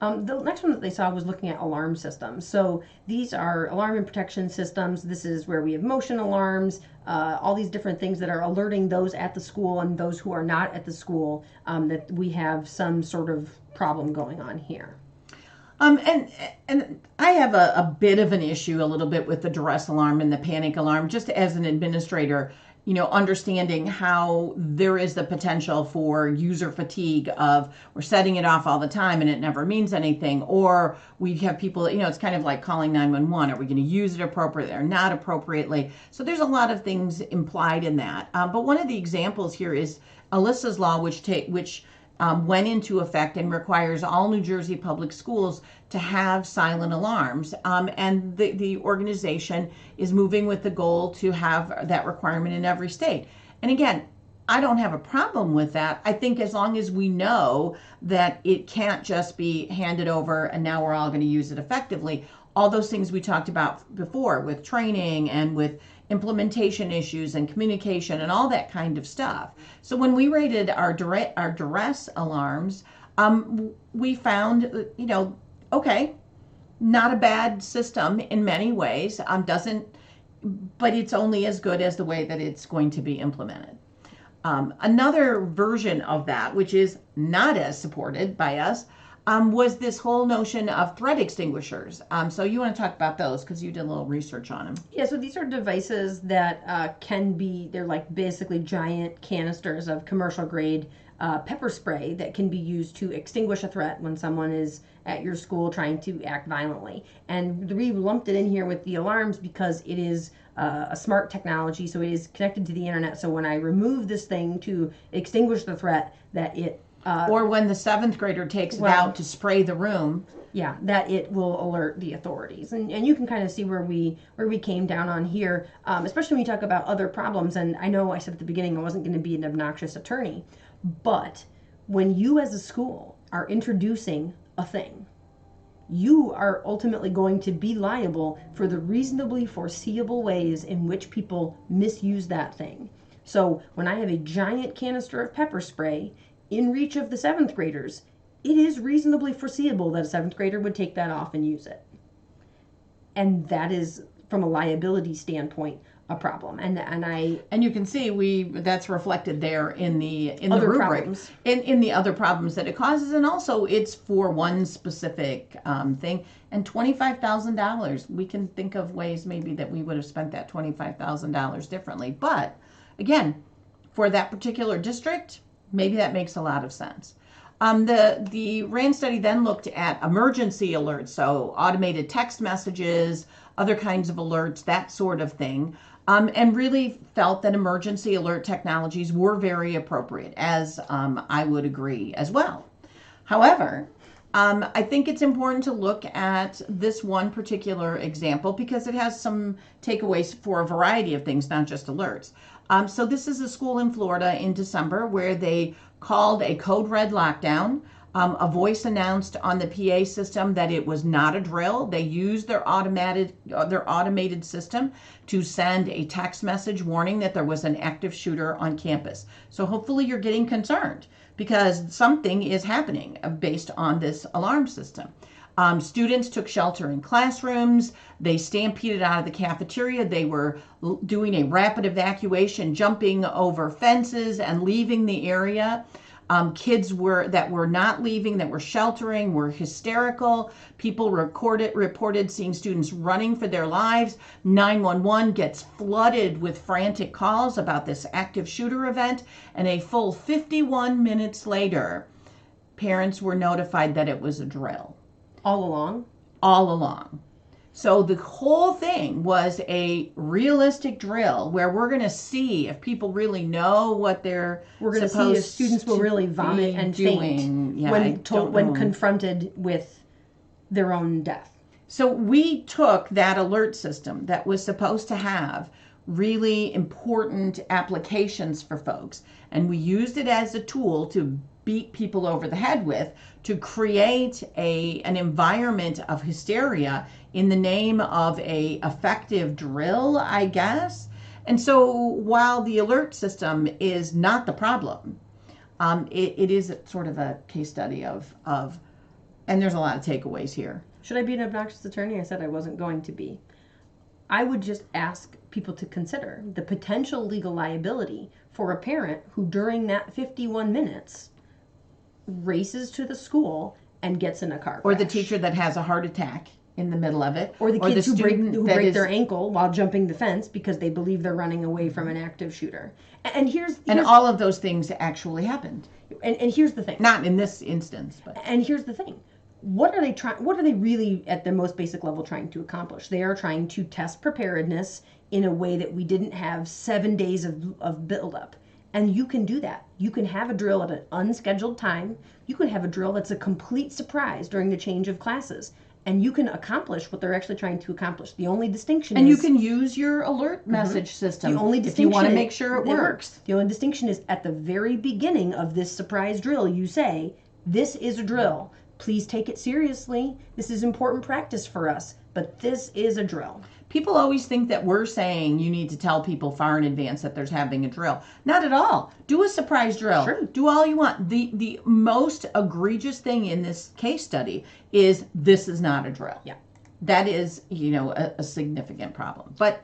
The next one that they saw was looking at alarm systems. So these are alarm and protection systems. This is where we have motion alarms, all these different things that are alerting those at the school and those who are not at the school that we have some sort of problem going on here. And I have a bit of an issue a little bit with the duress alarm and the panic alarm, just as an administrator. Understanding how there is the potential for user fatigue of we're setting it off all the time and it never means anything, or we have people, it's kind of like calling 911. Are we going to use it appropriately or not appropriately? So there's a lot of things implied in that. But one of the examples here is Alyssa's law, which went into effect and requires all New Jersey public schools to have silent alarms. And the organization is moving with the goal to have that requirement in every state. And again, I don't have a problem with that. I think as long as we know that it can't just be handed over and now we're all going to use it effectively. All those things we talked about before with training and with implementation issues and communication and all that kind of stuff. So when we rated our duress alarms, we found, okay, not a bad system in many ways. But it's only as good as the way that it's going to be implemented. Another version of that, which is not as supported by us, was this whole notion of threat extinguishers. So you want to talk about those because you did a little research on them. Yeah, so these are devices that they're like basically giant canisters of commercial grade pepper spray that can be used to extinguish a threat when someone is at your school trying to act violently. And we lumped it in here with the alarms because it is a smart technology, so it is connected to the internet. So when I remove this thing to extinguish the threat, that it Or when the seventh grader takes it out to spray the room. Yeah, that it will alert the authorities. And you can kind of see where we came down on here, especially when you talk about other problems. And I know I said at the beginning I wasn't going to be an obnoxious attorney, but when you as a school are introducing a thing, you are ultimately going to be liable for the reasonably foreseeable ways in which people misuse that thing. So when I have a giant canister of pepper spray in reach of the seventh graders, it is reasonably foreseeable that a seventh grader would take that off and use it. And that is, from a liability standpoint, a problem. And you can see that's reflected there in the other rubric, problems. in the other problems that it causes, and also it's for one specific thing. And $25,000, we can think of ways maybe that we would have spent that $25,000 differently. But again, for that particular district, maybe that makes a lot of sense. The RAND study then looked at emergency alerts, so automated text messages, other kinds of alerts, that sort of thing, and really felt that emergency alert technologies were very appropriate, as I would agree as well. However, I think it's important to look at this one particular example because it has some takeaways for a variety of things, not just alerts. So this is a school in Florida in December where they called a code red lockdown. A voice announced on the PA system that it was not a drill. They used their automated system to send a text message warning that there was an active shooter on campus. So hopefully you're getting concerned because something is happening based on this alarm system. Students took shelter in classrooms. They stampeded out of the cafeteria. They were doing a rapid evacuation, jumping over fences and leaving the area. Kids that were not leaving, that were sheltering, were hysterical. People reported seeing students running for their lives. 911 gets flooded with frantic calls about this active shooter event. And a full 51 minutes later, parents were notified that it was a drill. All along? All along. So the whole thing was a realistic drill where we're going to see if people really know what they're We're going to see if students will really vomit and faint when confronted with their own death. So we took that alert system that was supposed to have really important applications for folks, and we used it as a tool to beat people over the head with to create an environment of hysteria in the name of a effective drill, I guess. And so while the alert system is not the problem, it is sort of a case study of, and there's a lot of takeaways here. Should I be an obnoxious attorney? I said I wasn't going to be. I would just ask people to consider the potential legal liability for a parent who during that 51 minutes races to the school and gets in a car crash. Or the teacher that has a heart attack in the middle of it. Or the kids who break their ankle while jumping the fence because they believe they're running away from an active shooter. And all of those things actually happened. And here's the thing. Not in this instance, but. And here's the thing. What are they really at the most basic level trying to accomplish? They are trying to test preparedness in a way that we didn't have 7 days of buildup. And you can do that. You can have a drill at an unscheduled time. You can have a drill that's a complete surprise during the change of classes. And you can accomplish what they're actually trying to accomplish. The only distinction is... And you can use your alert message system if you want to make sure it works. The only distinction is at the very beginning of this surprise drill, you say, this is a drill. Please take it seriously. This is important practice for us. But this is a drill. People always think that we're saying you need to tell people far in advance that there's having a drill. Not at all. Do a surprise drill. Sure. Do all you want. The most egregious thing in this case study is this is not a drill. Yeah. That is, a significant problem. But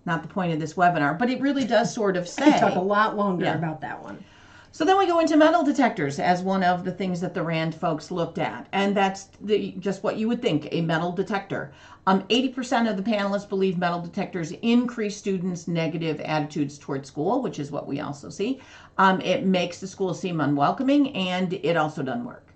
not the point of this webinar. But it really does sort of say. I could talk a lot longer about that one. So then we go into metal detectors as one of the things that the RAND folks looked at. And that's just what you would think, a metal detector. 80% of the panelists believe metal detectors increase students' negative attitudes toward school, which is what we also see. It makes the school seem unwelcoming, and it also doesn't work.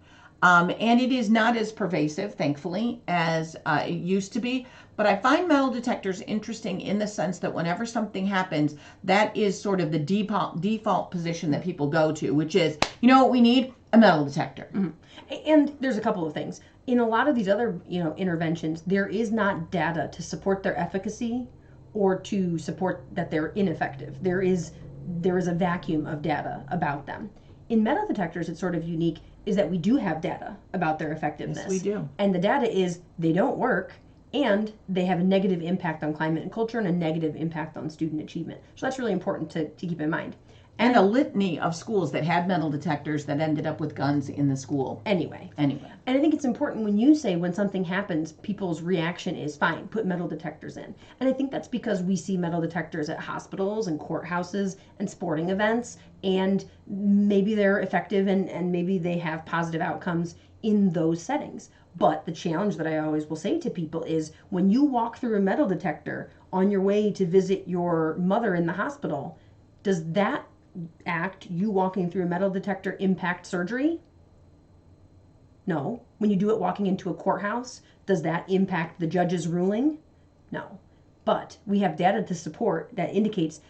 And it is not as pervasive, thankfully, as it used to be. But I find metal detectors interesting in the sense that whenever something happens, that is sort of the default position that people go to, which is, what we need? a metal detector. And there's a couple of things. In a lot of these other, interventions, there is not data to support their efficacy or to support that they're ineffective. There is a vacuum of data about them. In metal detectors, it's sort of unique is that we do have data about their effectiveness. Yes, we do. And the data is they don't work and they have a negative impact on climate and culture and a negative impact on student achievement. So that's really important to keep in mind. And a litany of schools that had metal detectors that ended up with guns in the school. Anyway. And I think it's important when you say when something happens, people's reaction is fine, put metal detectors in. And I think that's because we see metal detectors at hospitals and courthouses and sporting events, and maybe they're effective and maybe they have positive outcomes in those settings. But the challenge that I always will say to people is when you walk through a metal detector on your way to visit your mother in the hospital, does that act, you walking through a metal detector, impact surgery? No. When you do it walking into a courthouse, does that impact the judge's ruling? No. But we have data to support that indicates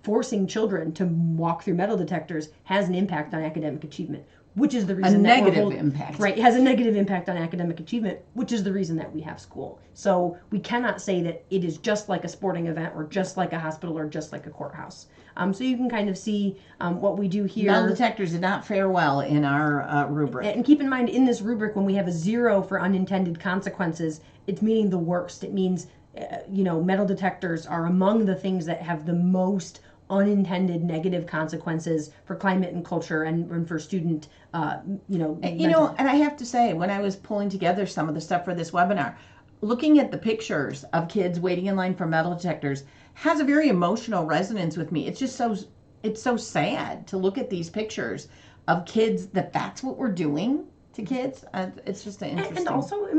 forcing children to walk through metal detectors has an impact on academic achievement, which is the reason that negative impact. Right, has a negative impact on academic achievement, which is the reason that we have school. So we cannot say that it is just like a sporting event or just like a hospital or just like a courthouse. So you can kind of see what we do here. Metal detectors did not fare well in our rubric. And keep in mind, in this rubric, when we have a 0 for unintended consequences, it's meaning the worst. It means, metal detectors are among the things that have the most unintended negative consequences for climate and culture and for student, And I have to say, when I was pulling together some of the stuff for this webinar, looking at the pictures of kids waiting in line for metal detectors has a very emotional resonance with me. It's just it's so sad to look at these pictures of kids that's what we're doing to kids. It's just an interesting. And also,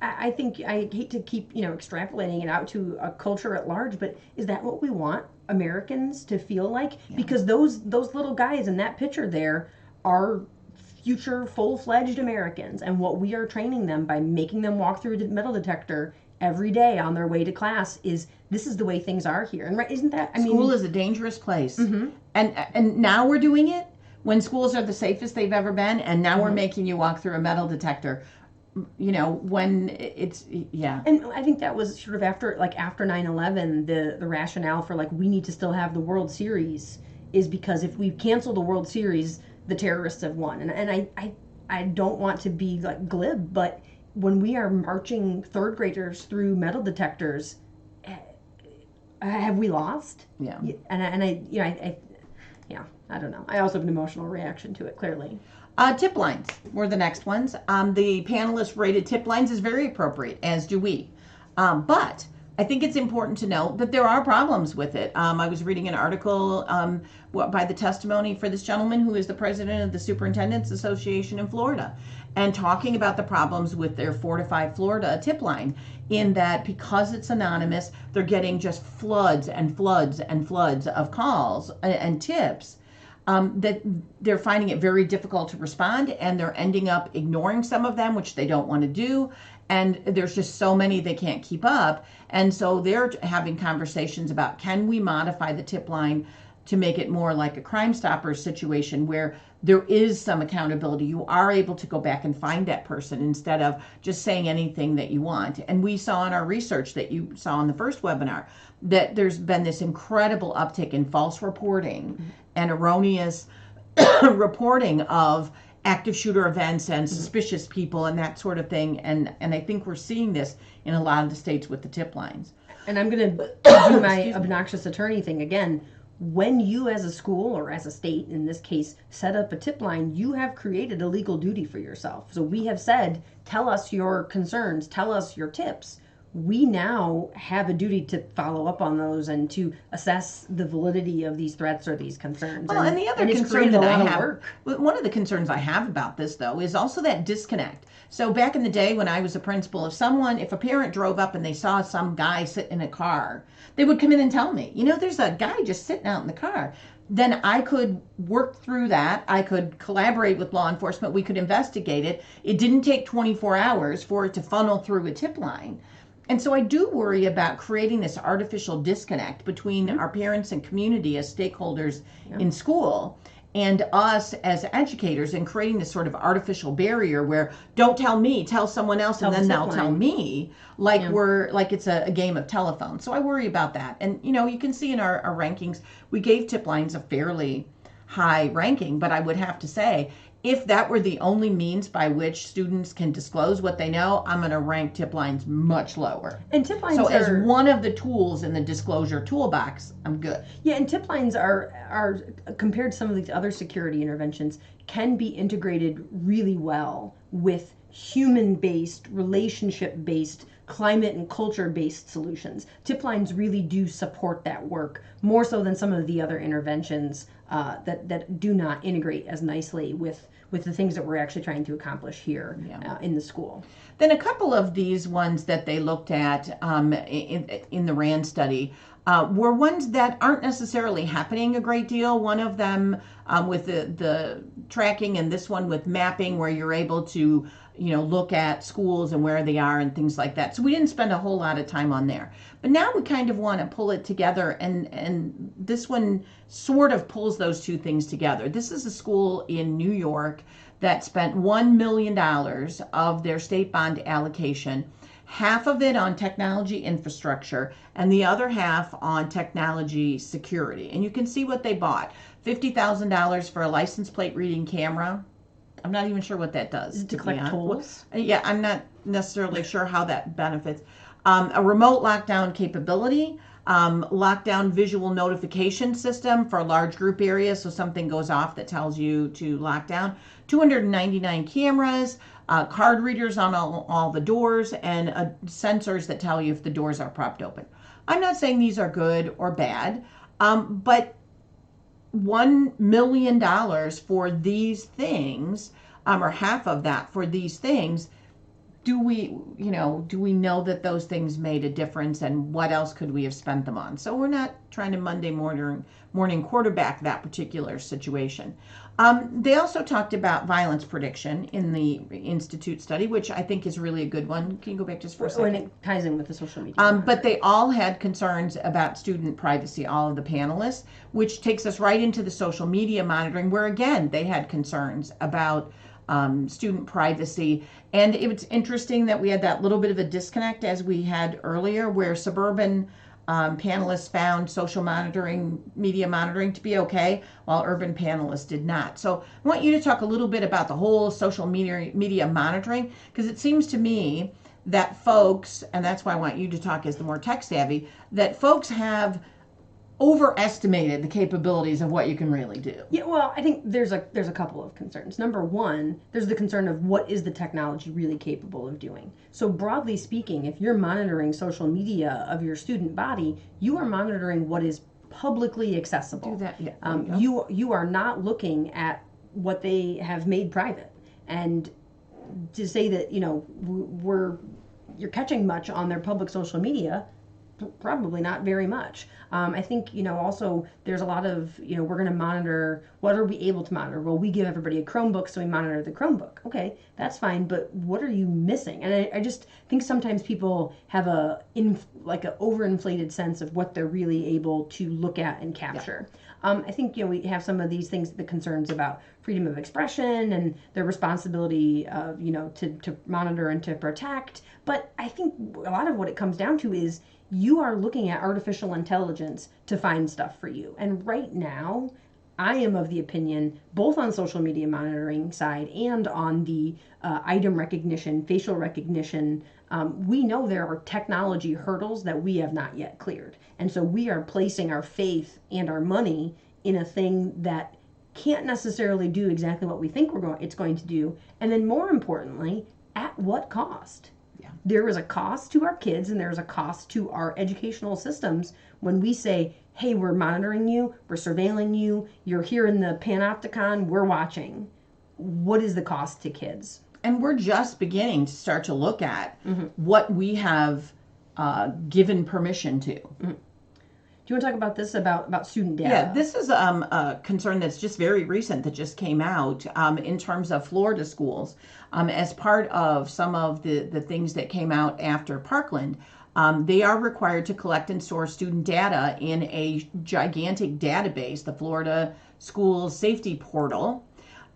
I think I hate to keep extrapolating it out to a culture at large, but is that what we want Americans to feel like? Yeah. Because those little guys in that picture there are future full-fledged Americans, and what we are training them by making them walk through a metal detector every day on their way to class is this is the way things are here. And right, isn't that school is a dangerous place. Mm-hmm. And now we're doing it when schools are the safest they've ever been, and now we're making you walk through a metal detector. When it's And I think that was sort of after 9/11, the rationale for we need to still have the World Series is because if we cancel the World Series, the terrorists have won. And I don't want to be glib, but when we are marching third graders through metal detectors, have we lost? Yeah. I don't know. I also have an emotional reaction to it, clearly. Tip lines were the next ones. The panelists rated tip lines as very appropriate, as do we. But I think it's important to note that there are problems with it. I was reading an article by the testimony for this gentleman who is the president of the Superintendents Association in Florida, and talking about the problems with their Fortify Florida tip line, in that because it's anonymous, they're getting just floods and floods and floods of calls and tips. That they're finding it very difficult to respond, and they're ending up ignoring some of them, which they don't want to do. And there's just so many they can't keep up. And so they're having conversations about, can we modify the tip line to make it more like a Crime Stoppers situation where there is some accountability. You are able to go back and find that person instead of just saying anything that you want. And we saw in our research that you saw in the first webinar that there's been this incredible uptick in false reporting and erroneous reporting of active shooter events and suspicious people and that sort of thing. And I think we're seeing this in a lot of the states with the tip lines. And I'm going to do my obnoxious attorney thing again. When you as a school or as a state, in this case, set up a tip line, you have created a legal duty for yourself. So we have said, tell us your concerns, tell us your tips. We now have a duty to follow up on those and to assess the validity of these threats or these concerns. Well, and the other concern that I have, one of the concerns I have about this, though, is also that disconnect. So back in the day when I was a principal, if a parent drove up and they saw some guy sit in a car, they would come in and tell me, there's a guy just sitting out in the car. Then I could work through that. I could collaborate with law enforcement. We could investigate it. It didn't take 24 hours for it to funnel through a tip line. And so I do worry about creating this artificial disconnect between our parents and community as stakeholders in school and us as educators in creating this sort of artificial barrier where don't tell me, tell someone else, and then they'll tell me, like we're like it's a game of telephone. So I worry about that. And you can see in our rankings, we gave tip lines a fairly high ranking, but I would have to say, if that were the only means by which students can disclose what they know, I'm going to rank tip lines much lower. And tip lines as one of the tools in the disclosure toolbox, I'm good. Yeah, and tip lines are compared to some of these other security interventions, can be integrated really well with human-based, relationship-based, climate and culture-based solutions. Tip lines really do support that work more so than some of the other interventions that do not integrate as nicely with the things that we're actually trying to accomplish here in the school. Then a couple of these ones that they looked at in the RAND study were ones that aren't necessarily happening a great deal. One of them with the tracking, and this one with mapping, where you're able to look at schools and where they are and things like that. So we didn't spend a whole lot of time on there. But now we kind of want to pull it together, and this one sort of pulls those two things together. This is a school in New York that spent $1 million of their state bond allocation, half of it on technology infrastructure and the other half on technology security. And you can see what they bought. $50,000 for a license plate reading camera. I'm not even sure what that does. Is it to collect tolls? Yeah, I'm not necessarily sure how that benefits. A remote lockdown capability, lockdown visual notification system for large group areas, so something goes off that tells you to lock down. 299 cameras, card readers on all the doors, and sensors that tell you if the doors are propped open. I'm not saying these are good or bad, but $1 million for these things, or half of that for these things, do we know that those things made a difference, and what else could we have spent them on? So we're not trying to Monday morning quarterback that particular situation. They also talked about violence prediction in the Institute study, which I think is really a good one. Can you go back just for a second? When it ties in with the social media. But they all had concerns about student privacy, all of the panelists, which takes us right into the social media monitoring, where again, they had concerns about student privacy. And it's interesting that we had that little bit of a disconnect as we had earlier, where suburban panelists found social media monitoring to be okay, while urban panelists did not. So I want you to talk a little bit about the whole social media monitoring, because it seems to me that folks, and that's why I want you to talk as the more tech savvy, that folks have overestimated the capabilities of what you can really do. Yeah, well, I think there's a couple of concerns. Number one, there's the concern of what is the technology really capable of doing. So broadly speaking, if you're monitoring social media of your student body, you are monitoring what is publicly accessible. Do that, yeah. You are not looking at what they have made private. And to say that you're catching much on their public social media, probably not very much. I think, also there's a lot of, we're going to monitor, what are we able to monitor? Well, we give everybody a Chromebook, so we monitor the Chromebook. Okay, that's fine, but what are you missing? And I just think sometimes people have a overinflated sense of what they're really able to look at and capture. Yeah. I think, we have some of these things, the concerns about freedom of expression and their responsibility of, to monitor and to protect. But I think a lot of what it comes down to is you are looking at artificial intelligence to find stuff for you. And right now, I am of the opinion, both on social media monitoring side and on the item recognition, facial recognition, we know there are technology hurdles that we have not yet cleared. And so we are placing our faith and our money in a thing that can't necessarily do exactly what we think it's going to do. And then more importantly, at what cost? There is a cost to our kids, and there's a cost to our educational systems when we say, hey, we're monitoring you, we're surveilling you, you're here in the panopticon, we're watching. What is the cost to kids? And we're just beginning to start to look at what we have given permission to. Mm-hmm. Do you want to talk about this, about student data? Yeah, this is a concern that's just very recent that just came out in terms of Florida schools. As part of some of the things that came out after Parkland, they are required to collect and store student data in a gigantic database, the Florida school safety portal.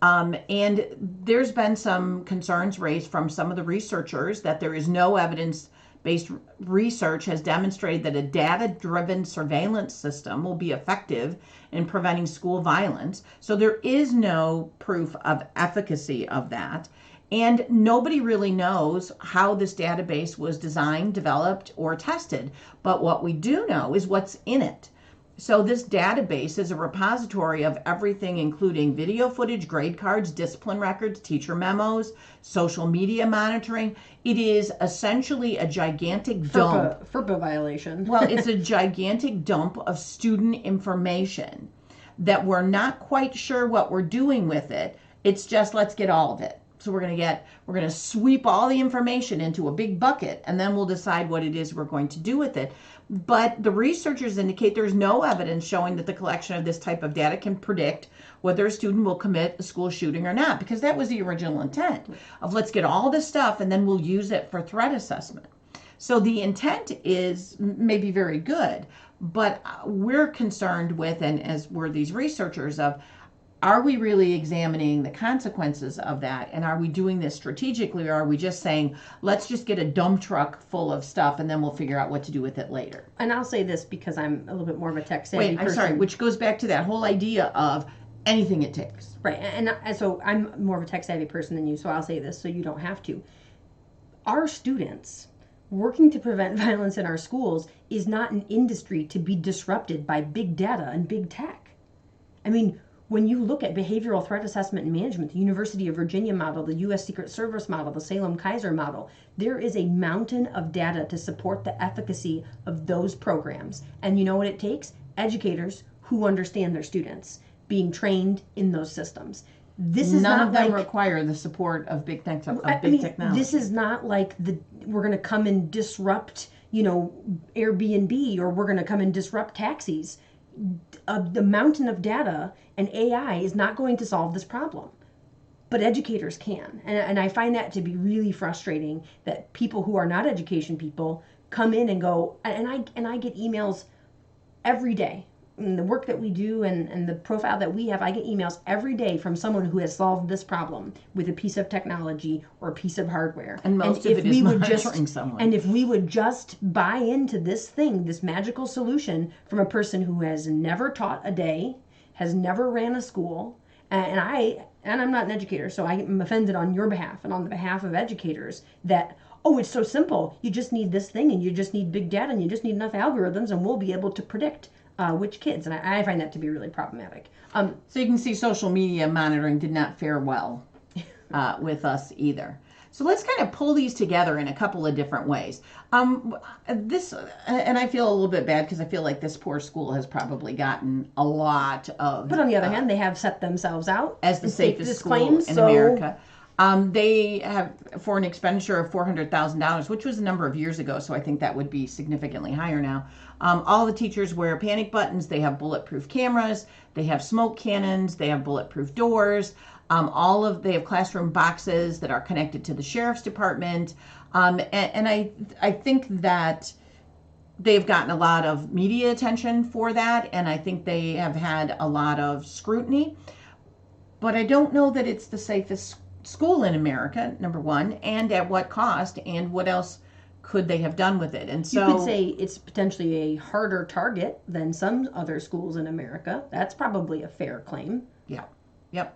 And there's been some concerns raised from some of the researchers that there is no evidence-based research has demonstrated that a data-driven surveillance system will be effective in preventing school violence. So there is no proof of efficacy of that. And nobody really knows how this database was designed, developed, or tested. But what we do know is what's in it. So this database is a repository of everything, including video footage, grade cards, discipline records, teacher memos, social media monitoring. It is essentially a gigantic dump. FERPA violation. Well, it's a gigantic dump of student information that we're not quite sure what we're doing with it. It's just, let's get all of it. So we're going to sweep all the information into a big bucket, and then we'll decide what it is we're going to do with it. But the researchers indicate there's no evidence showing that the collection of this type of data can predict whether a student will commit a school shooting or not, because that was the original intent of let's get all this stuff and then we'll use it for threat assessment. So the intent is maybe very good, but we're concerned with, and as were these researchers, of are we really examining the consequences of that? And are we doing this strategically, or are we just saying, let's just get a dump truck full of stuff and then we'll figure out what to do with it later? And I'll say this because I'm a little bit more of a tech savvy person. I'm sorry, which goes back to that whole idea of anything it takes. Right, and so I'm more of a tech savvy person than you, so I'll say this so you don't have to. Our students working to prevent violence in our schools is not an industry to be disrupted by big data and big tech. I mean, when you look at behavioral threat assessment and management, the University of Virginia model, the U.S. Secret Service model, the Salem-Kaiser model, there is a mountain of data to support the efficacy of those programs. And you know what it takes? Educators who understand their students being trained in those systems. This is None not of them like, require the support of big technology. This is not like we're going to come and disrupt, Airbnb, or we're going to come and disrupt taxis. The mountain of data and AI is not going to solve this problem, but educators can. And I find that to be really frustrating that people who are not education people come in and go, and I get emails every day. And the work that we do and the profile that we have, I get emails every day from someone who has solved this problem with a piece of technology or a piece of hardware. And most of it is monitoring someone. And if we would just buy into this thing, this magical solution from a person who has never taught a day, has never ran a school, and I'm not an educator, so I'm offended on your behalf and on the behalf of educators that, oh, it's so simple. You just need this thing, and you just need big data, and you just need enough algorithms, and we'll be able to predict which kids. And I find that to be really problematic. So you can see social media monitoring did not fare well with us either. So let's kind of pull these together in a couple of different ways. And I feel a little bit bad because I feel like this poor school has probably gotten a lot of... But on the other hand, they have set themselves out as the safest school in America. They have, for an expenditure of $400,000, which was a number of years ago, so I think that would be significantly higher now. All the teachers wear panic buttons. They have bulletproof cameras. They have smoke cannons. They have bulletproof doors. They have classroom boxes that are connected to the sheriff's department. And I think that they've gotten a lot of media attention for that, and I think they have had a lot of scrutiny. But I don't know that it's the safest school in America, number one, and at what cost, and what else could they have done with it? And so you could say it's potentially a harder target than some other schools in America. That's probably a fair claim. Yeah. Yep.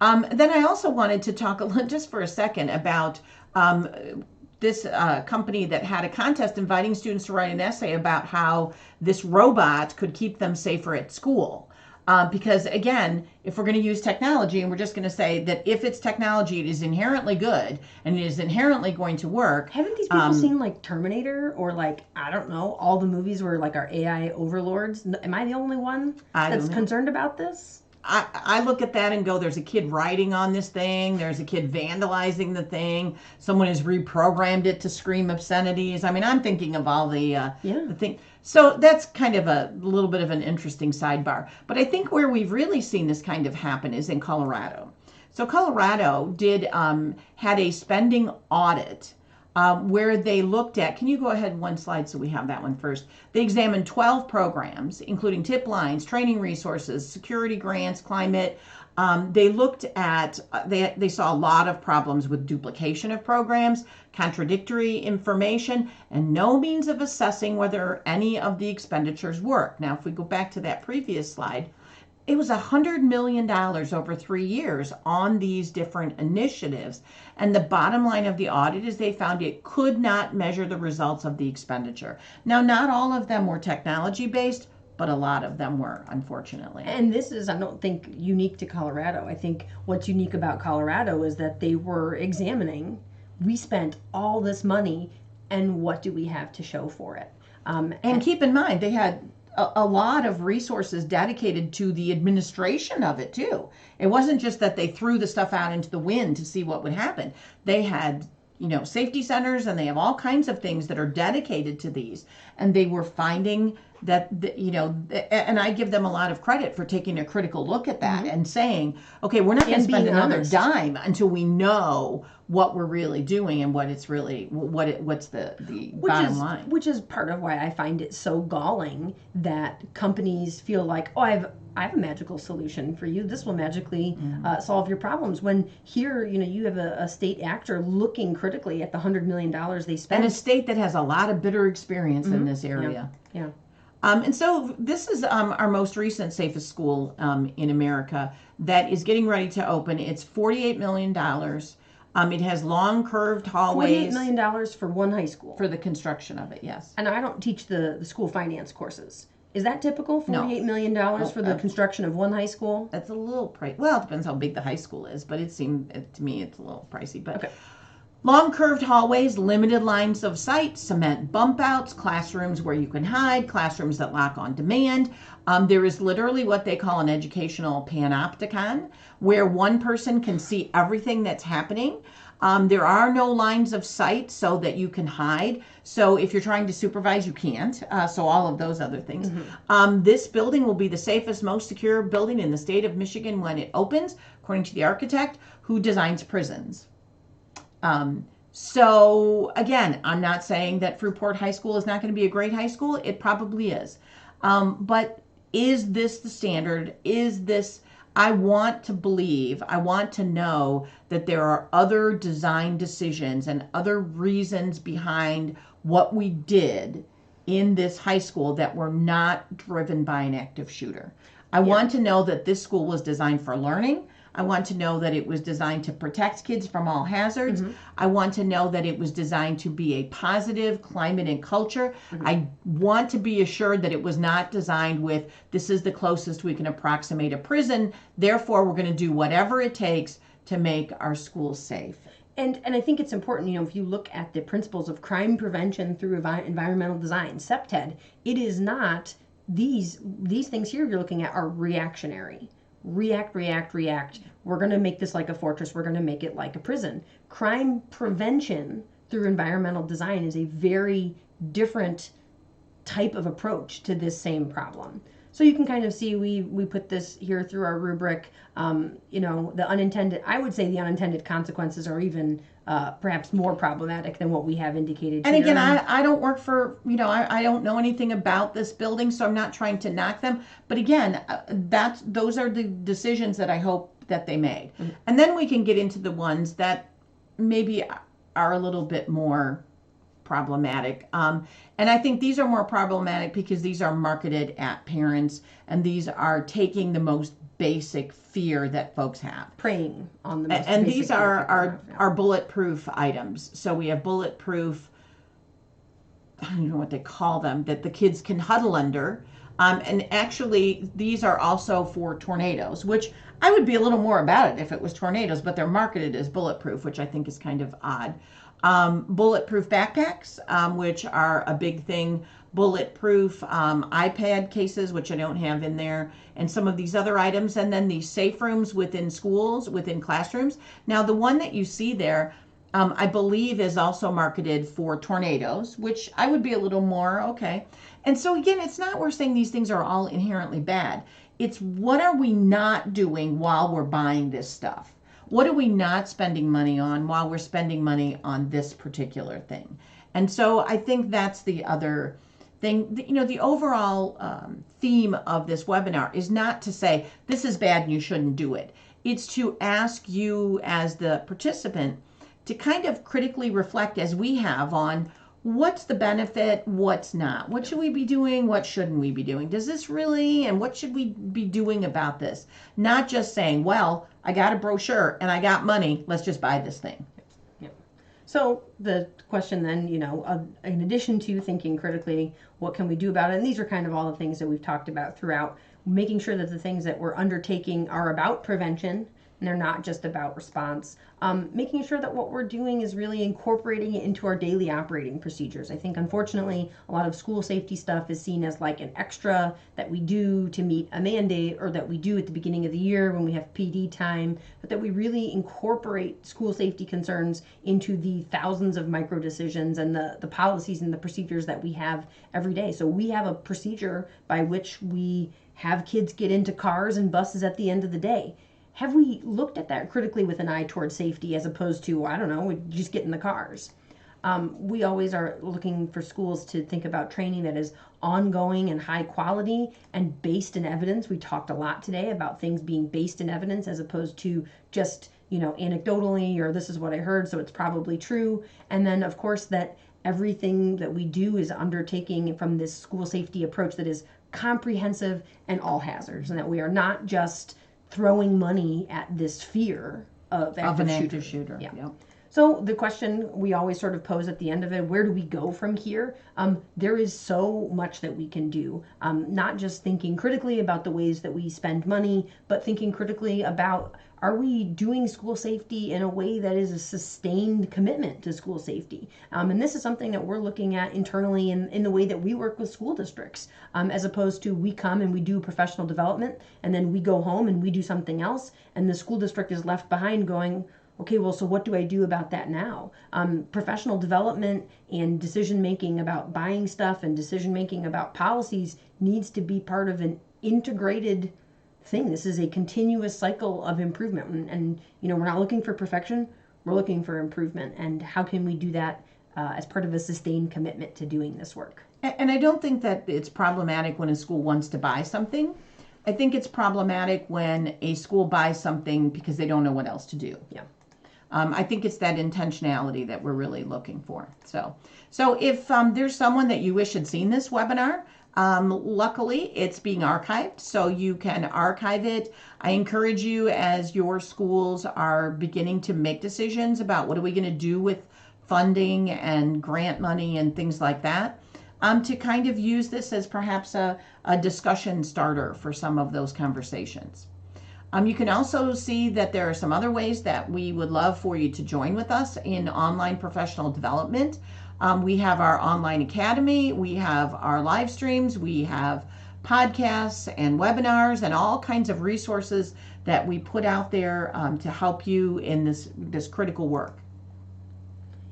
Then I also wanted to talk just for a second about this company that had a contest inviting students to write an essay about how this robot could keep them safer at school. Because again, if we're going to use technology and we're just going to say that if it's technology, it is inherently good and it is inherently going to work. Haven't these people seen like Terminator or like, I don't know, all the movies where like our AI overlords? Am I the only one that's concerned about this? I look at that and go, there's a kid writing on this thing. There's a kid vandalizing the thing. Someone has reprogrammed it to scream obscenities. I mean, I'm thinking of all the thing. So that's kind of a little bit of an interesting sidebar. But I think where we've really seen this kind of happen is in Colorado. So Colorado had a spending audit where they looked at, can you go ahead one slide so we have that one first? They examined 12 programs, including tip lines, training resources, security grants, climate. They looked at, they saw a lot of problems with duplication of programs, contradictory information, and no means of assessing whether any of the expenditures work. Now, if we go back to that previous slide, it was $100 million over 3 years on these different initiatives. And the bottom line of the audit is they found it could not measure the results of the expenditure. Now, not all of them were technology based, but a lot of them were, unfortunately. And this is, I don't think, unique to Colorado. I think what's unique about Colorado is that they were examining, we spent all this money, and what do we have to show for it? And keep in mind, they had a lot of resources dedicated to the administration of it too. It wasn't just that they threw the stuff out into the wind to see what would happen. They had, safety centers, and they have all kinds of things that are dedicated to these. And they were finding that, and I give them a lot of credit for taking a critical look at that and saying, okay, we're not going to spend another dime until we know what we're really doing and what it's really, what's the bottom line. Which is part of why I find it so galling that companies feel like, oh, I have a magical solution for you. This will magically solve your problems. When here, you have a state actor looking critically at the $100 million they spent. And a state that has a lot of bitter experience in this area. Yeah. And so this is our most recent safest school in America that is getting ready to open. It's $48 million. It has long curved hallways. $48 million for one high school. For the construction of it, yes. And I don't teach the school finance courses. Is that typical? $48 million for the construction of one high school? That's a little pricey. Well, it depends how big the high school is, but to me, it's a little pricey. But okay. Long curved hallways, limited lines of sight, cement bump outs, classrooms where you can hide, classrooms that lock on demand. There is literally what they call an educational panopticon, where one person can see everything that's happening. There are no lines of sight so that you can hide. So if you're trying to supervise, you can't. So all of those other things. This building will be the safest, most secure building in the state of Michigan when it opens, according to the architect who designs prisons. So again, I'm not saying that Fruitport High School is not going to be a great high school. It probably is. But is this the standard? Is this, I want to believe, I want to know that there are other design decisions and other reasons behind what we did in this high school that were not driven by an active shooter. I want to know that this school was designed for learning. I want to know that it was designed to protect kids from all hazards. I want to know that it was designed to be a positive climate and culture. I want to be assured that it was not designed with, this is the closest we can approximate a prison, therefore we're going to do whatever it takes to make our schools safe. And I think it's important, if you look at the principles of crime prevention through environmental design, CPTED, it is not, these things here you're looking at are reactionary. React. We're going to make this like a fortress. We're going to make it like a prison. Crime prevention through environmental design is a very different type of approach to this same problem. So you can kind of see we put this here through our rubric. The unintended, I would say the unintended consequences are even perhaps more problematic than what we have indicated and here. Again, I don't work for, I don't know anything about this building, so I'm not trying to knock them. But again, those are the decisions that I hope that they made. And then we can get into the ones that maybe are a little bit more problematic. And I think these are more problematic because these are marketed at parents, and these are taking the most basic fear that folks have. Preying on the most and basic these are bulletproof items. So we have bulletproof, I don't know what they call them, that the kids can huddle under. And actually, these are also for tornadoes, which I would be a little more about it if it was tornadoes, but they're marketed as bulletproof, which I think is kind of odd. Bulletproof backpacks, which are a big thing. Bulletproof iPad cases, which I don't have in there, and some of these other items. And then these safe rooms within schools, within classrooms. Now, the one that you see there, I believe is also marketed for tornadoes, which I would be a little more, okay. And so again, it's not we're saying these things are all inherently bad. It's what are we not doing while we're buying this stuff? What are we not spending money on while we're spending money on this particular thing? And so I think that's the other thing. You know, the overall theme of this webinar is not to say this is bad and you shouldn't do it. It's to ask you as the participant to kind of critically reflect, as we have, on what's the benefit, what's not. What should we be doing? What shouldn't we be doing? Does this really, and what should we be doing about this? Not just saying, well, I got a brochure and I got money, let's just buy this thing. Yeah. So the question then, you know, in addition to thinking critically, what can we do about it? And these are kind of all the things that we've talked about throughout, making sure that the things that we're undertaking are about prevention and they're not just about response. Making sure that what we're doing is really incorporating it into our daily operating procedures. I think, unfortunately, a lot of school safety stuff is seen as like an extra that we do to meet a mandate, or that we do at the beginning of the year when we have PD time, but that we really incorporate school safety concerns into the thousands of micro decisions and the policies and the procedures that we have every day. So we have a procedure by which we have kids get into cars and buses at the end of the day. Have we looked at that critically with an eye towards safety, as opposed to, I don't know, we just get in the cars? We always are looking for schools to think about training that is ongoing and high quality and based in evidence. We talked a lot today about things being based in evidence as opposed to just, you know, anecdotally, or this is what I heard, so it's probably true. And then, of course, that everything that we do is undertaking from this school safety approach that is comprehensive and all hazards, and that we are not just throwing money at this fear of an active shooter. Yeah. Yep. So the question we always sort of pose at the end of it, where do we go from here? There is so much that we can do, not just thinking critically about the ways that we spend money, but thinking critically about, are we doing school safety in a way that is a sustained commitment to school safety? And this is something that we're looking at internally in the way that we work with school districts, as opposed to we come and we do professional development and then we go home and we do something else, and the school district is left behind going, okay, well, so what do I do about that now? Professional development and decision making about buying stuff and decision making about policies needs to be part of an integrated thing. This is a continuous cycle of improvement, and you know, we're not looking for perfection, we're looking for improvement. And how can we do that as part of a sustained commitment to doing this work? And I don't think that it's problematic when a school wants to buy something. I think it's problematic when a school buys something because they don't know what else to do. Yeah. I think it's that intentionality that we're really looking for. So if there's someone that you wish had seen this webinar, luckily it's being archived, so you can archive it. I encourage you, as your schools are beginning to make decisions about what are we going to do with funding and grant money and things like that, to kind of use this as perhaps a discussion starter for some of those conversations. You can also see that there are some other ways that we would love for you to join with us in online professional development. We have our online academy, we have our live streams, we have podcasts and webinars and all kinds of resources that we put out there to help you in this critical work.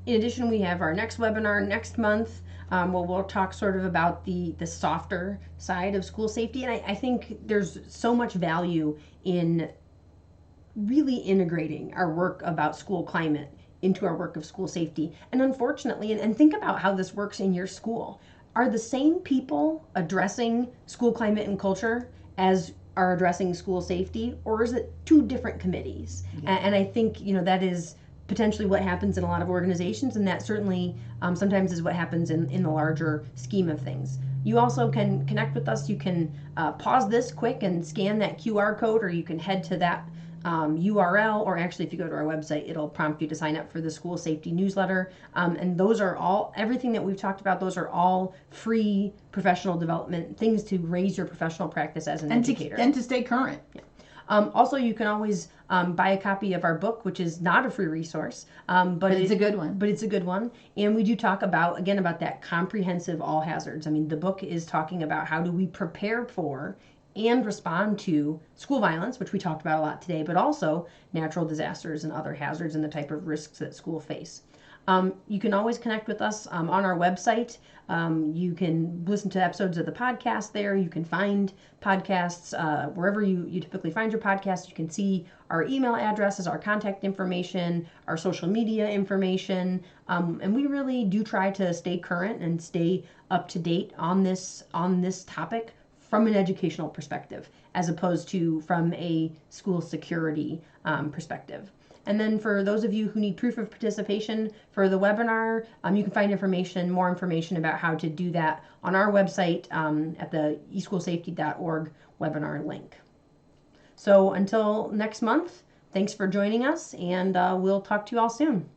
In addition, we have our next webinar next month, where we'll talk sort of about the softer side of school safety. And I think there's so much value in really integrating our work about school climate into our work of school safety. And unfortunately, and think about how this works in your school. Are the same people addressing school climate and culture as are addressing school safety, or is it two different committees? Yeah. And I think, you know, that is potentially what happens in a lot of organizations, and that certainly sometimes is what happens in the larger scheme of things. You also can connect with us. You can pause this quick and scan that QR code, or you can head to that URL, or actually if you go to our website, it'll prompt you to sign up for the school safety newsletter. And those are all, everything that we've talked about, those are all free professional development things to raise your professional practice as an educator. And to stay current. Yeah. Also, you can always buy a copy of our book, which is not a free resource, but it's a good one. But it's a good one, and we do talk about, again, about that comprehensive all hazards. I mean, the book is talking about how do we prepare for and respond to school violence, which we talked about a lot today, but also natural disasters and other hazards and the type of risks that schools face. You can always connect with us on our website. You can listen to episodes of the podcast there. You can find podcasts wherever you typically find your podcast. You can see our email addresses, our contact information, our social media information. And we really do try to stay current and stay up to date on this topic from an educational perspective, as opposed to from a school security perspective. And then for those of you who need proof of participation for the webinar, you can find more information about how to do that on our website at the eschoolsafety.org webinar link. So until next month, thanks for joining us, and we'll talk to you all soon.